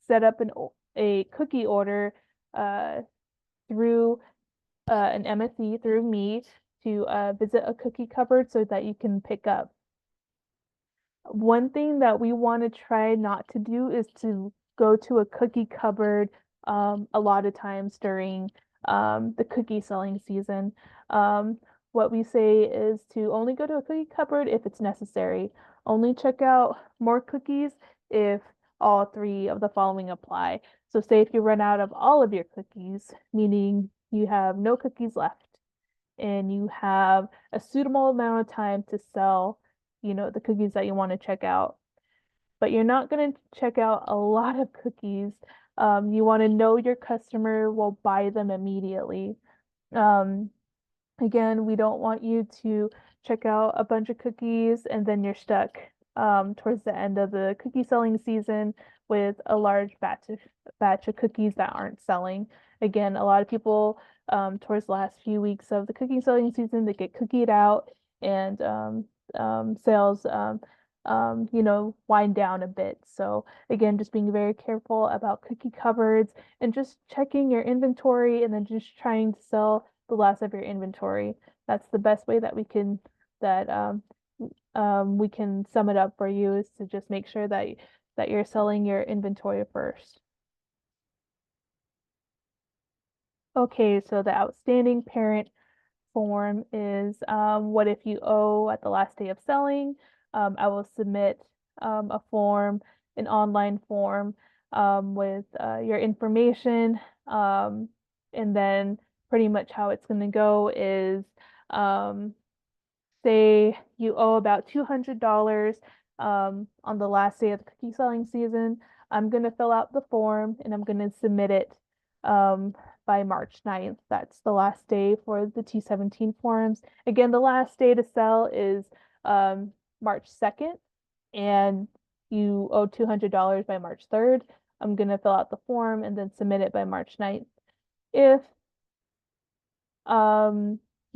set up a cookie order uh, through an MSE through me to visit a cookie cupboard so that you can pick up. One thing that we want to try not to do is to go to a cookie cupboard a lot of times during the cookie selling season. Um, what we say is to only go to a cookie cupboard if it's necessary. Only check out more cookies if all three of the following apply. So say if you run out of all of your cookies, meaning you have no cookies left and you have a suitable amount of time to sell, the cookies that you want to check out. But you're not going to check out a lot of cookies. You want to know your customer will buy them immediately. Um, Again, we don't want you to check out a bunch of cookies and then you're stuck towards the end of the cookie selling season with a large batch of cookies that aren't selling. Again, a lot of people towards the last few weeks of the cookie selling season, they get cookied out and sales wind down a bit. So again, just being very careful about cookie cupboards and just checking your inventory and then just trying to sell the last of your inventory. That's the best way that that we can sum it up for you is to just make sure that you're selling your inventory first. Okay, so the outstanding parent form is what if you owe at the last day of selling? I will submit a form, an online form with your information. And then pretty much how it's going to go is um, say you owe about $200 on the last day of the cookie selling season. I'm going to fill out the form and I'm going to submit it um, by March 9th. That's the last day for the T17 forms. Again, the last day to sell is March 2nd, and you owe $200 by March 3rd. I'm going to fill out the form and then submit it by March 9th. If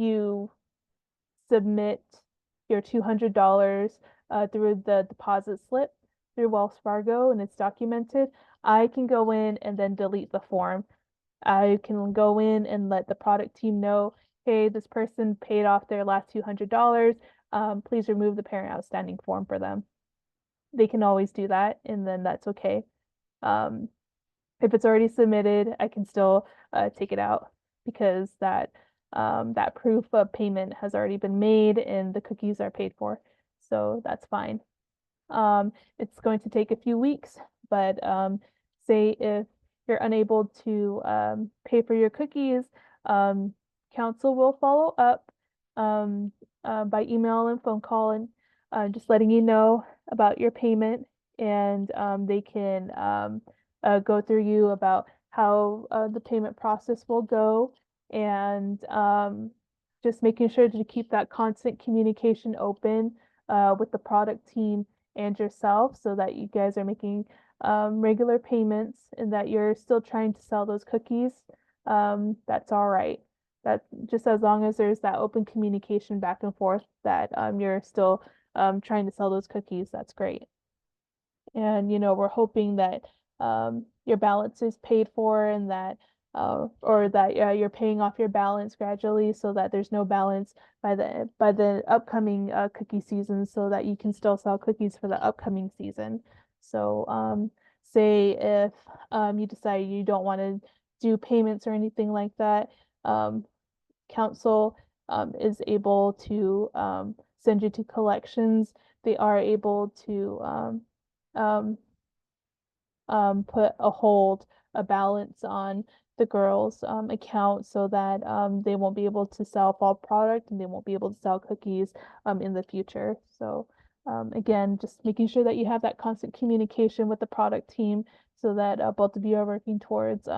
you submit your $200 through the deposit slip through Wells Fargo and it's documented, I can go in and then delete the form. I can go in and let the product team know, hey, this person paid off their last $200. Please remove the parent outstanding form for them. They can always do that, and then that's okay. Um, if it's already submitted, I can still take it out because that proof of payment has already been made and the cookies are paid for. So that's fine. It's going to take a few weeks, but say if you're unable to pay for your cookies, council will follow up by email and phone call and just letting you know about your payment, and they can go through you about how the payment process will go, and just making sure to keep that constant communication open with the product team and yourself so that you guys are making regular payments and that you're still trying to sell those cookies. That's all right. That just as long as there's that open communication back and forth that you're still trying to sell those cookies, that's great. And we're hoping that your balance is paid for and that or that you're paying off your balance gradually so that there's no balance by the upcoming cookie season so that you can still sell cookies for the upcoming season. So say if you decide you don't want to do payments or anything like that, council is able to send you to collections. They are able to um, put a balance on the girls' account so that they won't be able to sell fall product and they won't be able to sell cookies in the future. So again, just making sure that you have that constant communication with the product team so that both of you are working towards,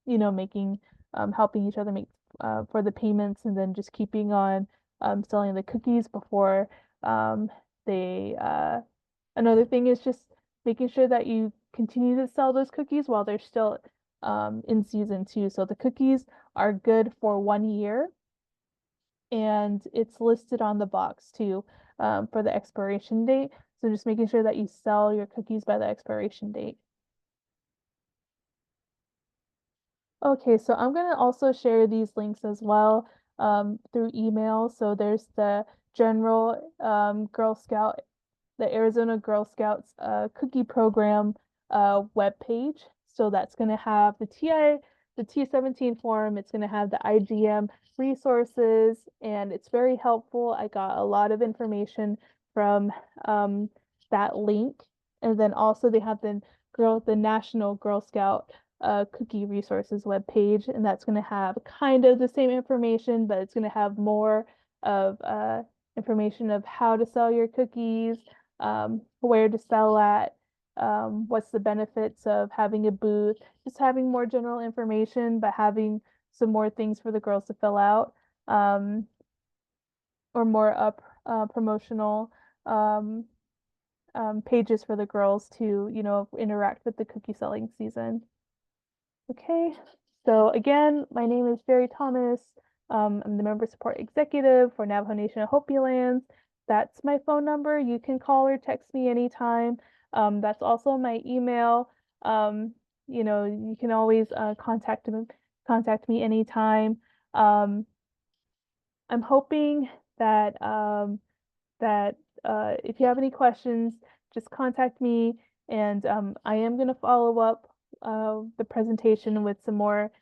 making, helping each other make for the payments, and then just keeping on selling the cookies before they. Another thing is just making sure that you continue to sell those cookies while they're still in season too. So the cookies are good for 1 year, and it's listed on the box too for the expiration date. So just making sure that you sell your cookies by the expiration date. Okay, so I'm going to also share these links as well through email. So there's the general Girl Scout, the Arizona Girl Scouts cookie program web page. So that's going to have the T17 form. It's going to have the IGM resources, and it's very helpful. I got a lot of information from that link. And then also they have the National Girl Scout cookie resources web page, and that's going to have kind of the same information, but it's going to have more of information of how to sell your cookies, where to sell at, what's the benefits of having a booth, just having more general information, but having some more things for the girls to fill out, or more promotional um, pages for the girls to, interact with the cookie selling season. Okay, so again, my name is Jerri Thomas. I'm the member support executive for Navajo Nation of Hopi Lands. That's my phone number. You can call or text me anytime. That's also my email. You can always contact me anytime. I'm hoping that that if you have any questions, just contact me, and I am going to follow up the presentation with some more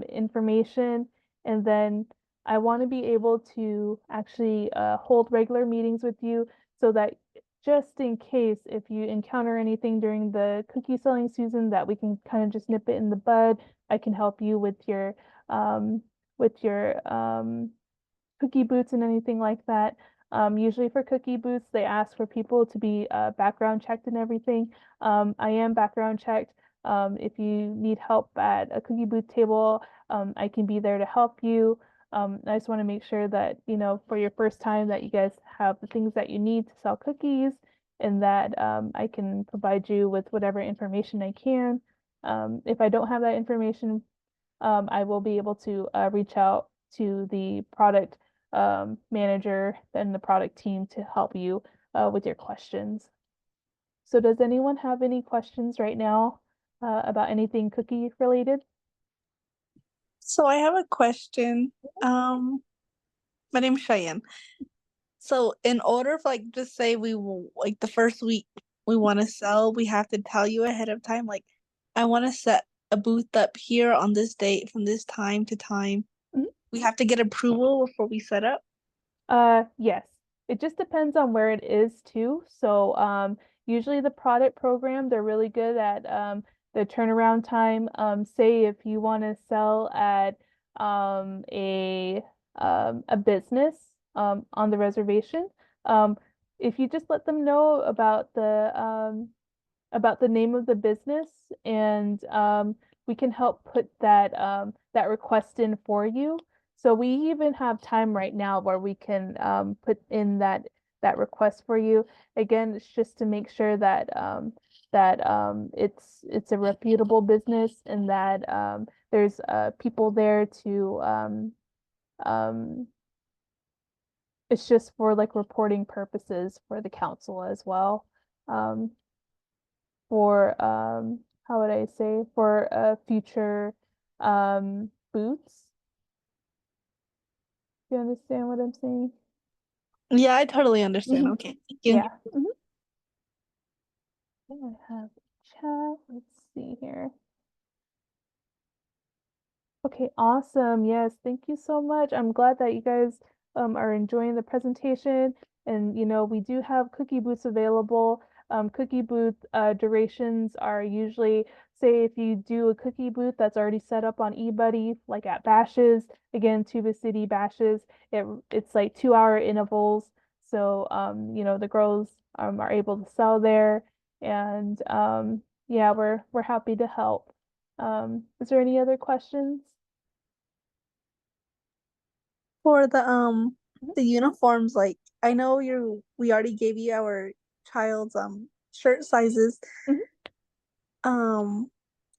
information, and then I want to be able to actually hold regular meetings with you so that just in case if you encounter anything during the cookie selling season, that we can kind of just nip it in the bud. I can help you um, with your cookie booths and anything like that. Usually for cookie booths, they ask for people to be background checked and everything. I am background checked. If you need help at a cookie booth table, I can be there to help you. I just want to make sure that, for your first time, that you guys have the things that you need to sell cookies, and that I can provide you with whatever information I can. If I don't have that information, I will be able to reach out to the product manager and the product team to help you with your questions. So does anyone have any questions right now about anything cookie related? So I have a question. My name's Cheyenne. So in order for like just say we will like the first week we want to sell, we have to tell you ahead of time, like I want to set a booth up here on this date from this time to time. Mhm. We have to get approval before we set up. Yes. It just depends on where it is too. So usually the product program, they're really good at the turnaround time. Say if you want to sell at a business on the reservation, um, if you just let them know about the name of the business, and we can help put that request in for you. So we even have time right now where we can put in that request for you. Again, it's just to make sure that it's a reputable business, and that there's people there to um, it's just for like reporting purposes for the council as well. Um, for how would I say, for future booths. Do you understand what I'm saying? Yeah, I totally understand. Mhm. Okay, thank you. Yeah. I have chat. Let's see here. Okay, awesome. Yes, thank you so much. I'm glad that you guys are enjoying the presentation. And, we do have cookie booths available. Cookie booth durations are usually, say, if you do a cookie booth that's already set up on eBuddy, like at bashes, again, Tuba City bashes, it's like 2-hour intervals. So, the girls are able to sell there, and yeah, we're happy to help. Is there any other questions? For Mhm. the uniforms, like I know we already gave you our child's shirt sizes. Mhm. Um,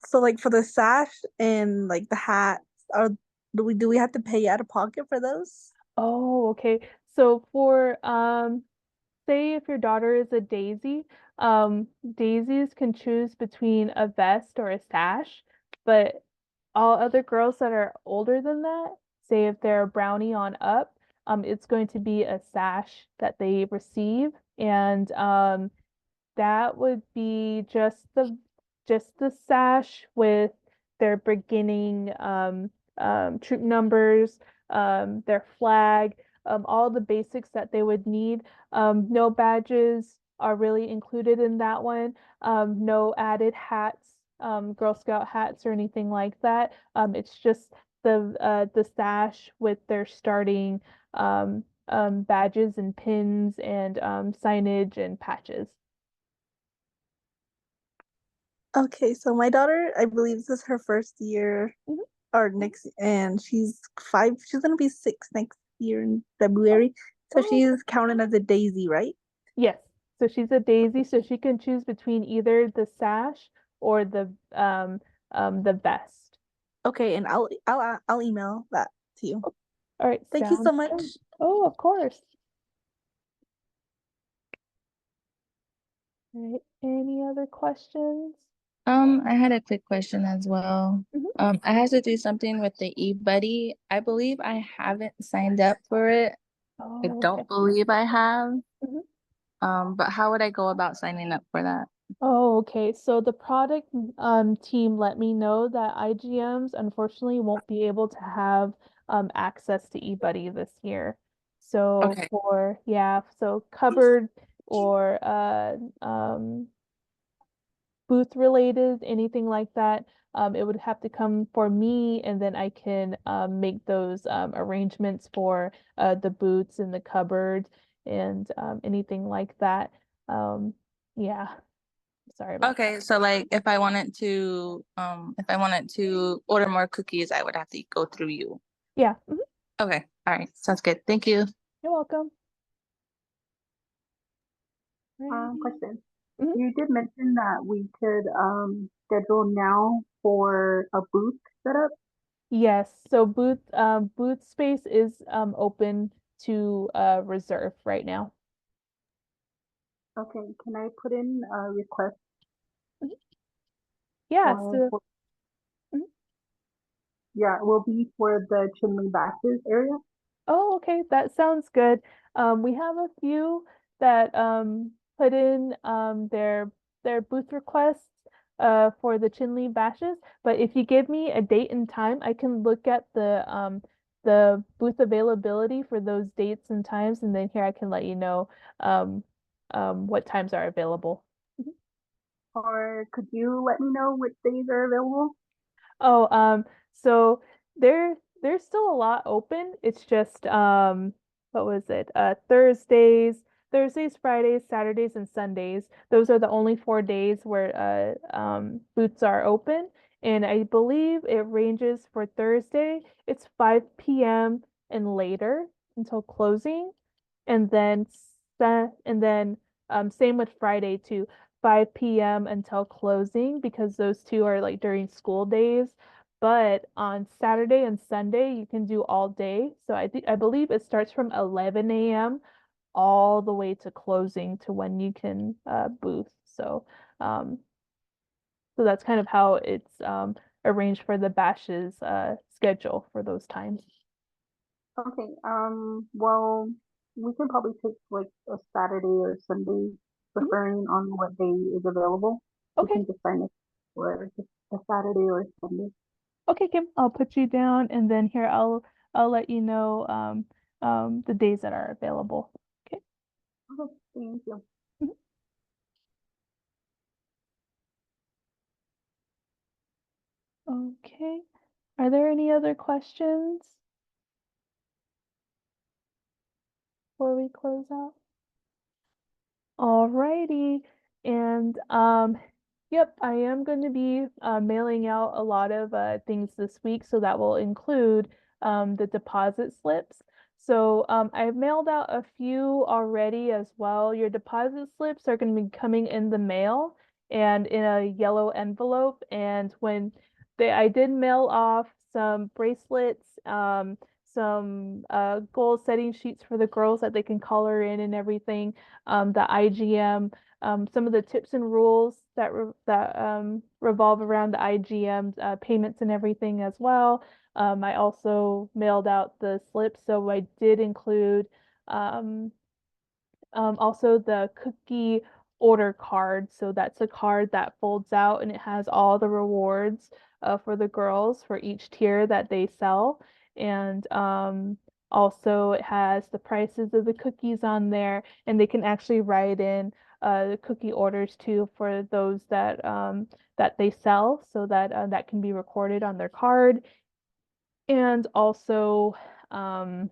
so like for the sash and like the hats, are do we have to pay out of pocket for those? Oh, okay. So for say if your daughter is a daisy, daisies can choose between a vest or a sash, but all other girls that are older than that, say if they're a brownie on up, it's going to be a sash that they receive, and that would be just the sash with their beginning troop numbers, their flag, all the basics that they would need. No badges are really included in that one. No added hats, Girl Scout hats or anything like that. It's just the sash with their starting badges and pins and signage and patches. Okay, so my daughter, I believe this is her first year Mhm. or next, and she's 5. She's gonna be 6 next year in Oh, February. So oh, she's counted as a daisy, right? yes. So she's a daisy, so she can choose between either the sash or the vest. Okay, and I'll email that to you. All right, Thank you so sounds much. good. Oh, of course. All right. Any other questions? I had a quick question as well. Mhm. I had to do something with the eBuddy. I believe I haven't signed up for it. I Oh, okay. don't believe I have. Mhm. But how would I go about signing up for that? Oh, okay. So the product team let me know that IGMs unfortunately won't be able to have access to eBuddy this year. So Okay. so cupboard or booth related, anything like that, it would have to come for me, and then I can make those arrangements for the booths and the cupboard and anything like that. Um, yeah, sorry about that. Okay, so like if I wanted to order more cookies, I would have to go through you. Yeah, Okay. All right. Sounds good. Thank you. you're welcome. Right. Question. Mhm. You did mention that we could schedule now for a booth setup. Yes, so booth space is open to reserve right now. Okay, can I put in a request Mhm. Yeah, for, so for mhm. yeah, it will be for the Chinle Batches area? Oh, okay, that sounds good. We have a few that put in their booth requests for the Chinle bashes, but if you give me a date and time, I can look at the booth availability for those dates and times, and then here I can let you know um what times are available. Mhm. Or could you let me know what days are available? Oh, so there's still a lot open. It's just what was it? Thursdays, Fridays, Saturdays, and Sundays. Those are the only 4 days where booths are open. And I believe it ranges for Thursday, it's 5 p.m. and later until closing. And then same with Friday too. 5 p.m. until closing because those two are like during school days. But on Saturday and Sunday, you can do all day. So I believe it starts from 11 a.m. all the way to closing to when you can booth. Um, so that's kind of how it's arranged for the bashes schedule for those times. Okay, well, we can probably take like a Saturday or Sunday, Mhm. referring on what day is available. We Okay. can just sign up for just a Saturday or a Sunday. Okay, Kim, I'll put you down and then here I'll let you know the days that are available. Okay. Okay, thank you. Mhm. Okay. Are there any other questions before we close out? Alrighty. And yep, I am going to be mailing out a lot of things this week, so that will include the deposit slips. So I've mailed out a few already as well. Your deposit slips are going to be coming in the mail and in a yellow envelope. And when I did mail off some bracelets, some goal setting sheets for the girls that they can color in and everything, the IGM, some of the tips and rules that revolve around the IGM payments and everything as well. I also mailed out the slips, so I did include um, also the cookie order card. So that's a card that folds out and it has all the rewards for the girls for each tier that they sell. And also it has the prices of the cookies on there, and they can actually write in the cookie orders too for those that they sell, so that that can be recorded on their card. And also um,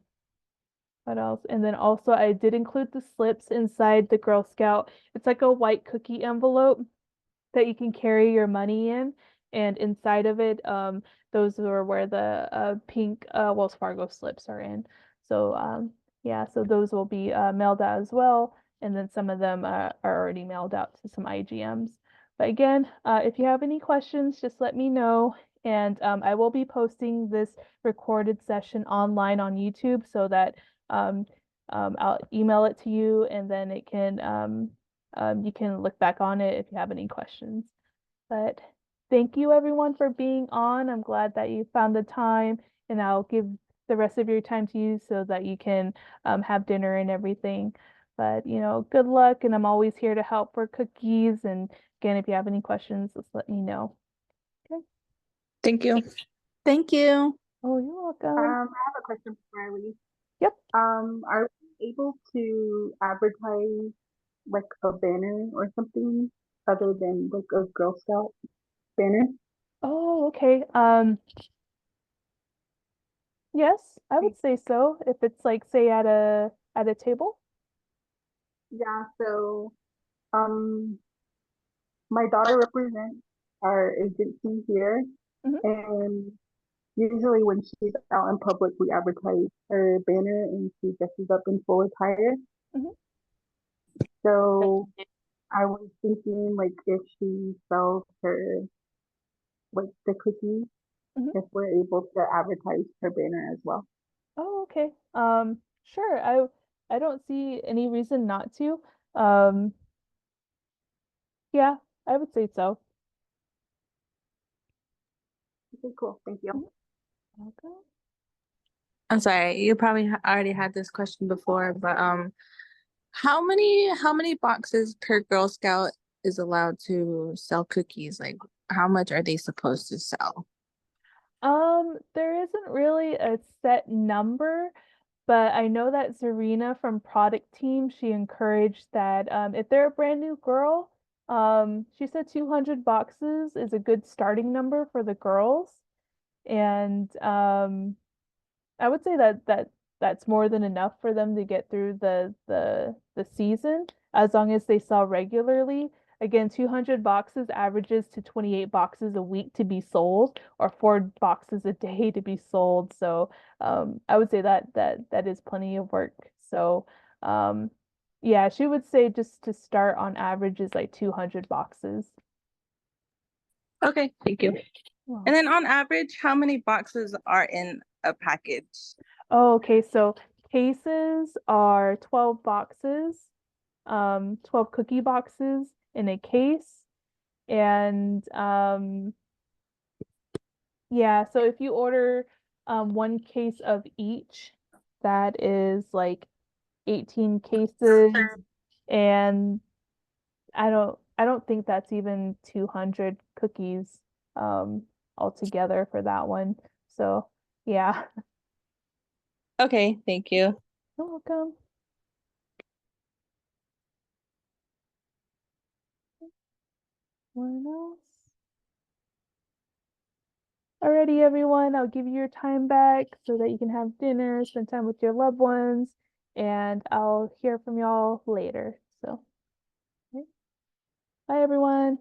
what else? And then also I did include the slips inside the Girl Scout. It's like a white cookie envelope that you can carry your money in. And inside of it, those are where the pink Wells Fargo slips are in. So yeah, so those will be mailed out as well. And then some of them are already mailed out to some IGMs. But again, if you have any questions, just let me know. And I will be posting this recorded session online on YouTube so that um, I'll email it to you, and then it can you can look back on it if you have any questions. But thank you everyone for being on. I'm glad that you found the time, and I'll give the rest of your time to you so that you can have dinner and everything. But good luck, and I'm always here to help for cookies. And again, if you have any questions, just let me know. Okay. Thank you. Thank you. Oh, you're welcome. I have a question before I leave. Yep. Are we able to advertise like a banner or something other than like a Girl Scout banner? Oh, okay. Yes, I would say so. If it's like, say, at a table. Yeah, so um my daughter represents our agency here, Hmm. and usually when she's out in public we advertise her banner and she dresses up in full attire. Hmm. So I was thinking like if she sells her like the cookies, Hmm. if we're able to advertise her banner as well. Oh, okay. Sure. I don't see any reason not to. Um, yeah, I would say so. Okay, cool. Thank you. Mhm. Okay. I'm sorry, you probably already had this question before, but how many boxes per Girl Scout is allowed to sell cookies? Like, how much are they supposed to sell? There isn't really a set number, but I know that Zarina from product team, she encouraged that if they're a brand new girl, she said 200 boxes is a good starting number for the girls. And I would say that that's more than enough for them to get through the season as long as they sell regularly. Again, 200 boxes averages to 28 boxes a week to be sold, or 4 boxes a day to be sold. So I would say that is plenty of work. So um, yeah, she would say just to start on average is like 200 boxes. Okay, thank you. Wow. And then on average, how many boxes are in a package? Oh, okay. So cases are 12 boxes, 12 cookie boxes in a case. And yeah, so if you order 1 case of each, that is like 18 cases. And I don't think that's even 200 cookies altogether for that one. So yeah. Okay, thank you. You're welcome. What else? Alrighty, everyone, I'll give you your time back so that you can have dinner, spend time with your loved ones, and I'll hear from y'all later. So. Bye, everyone.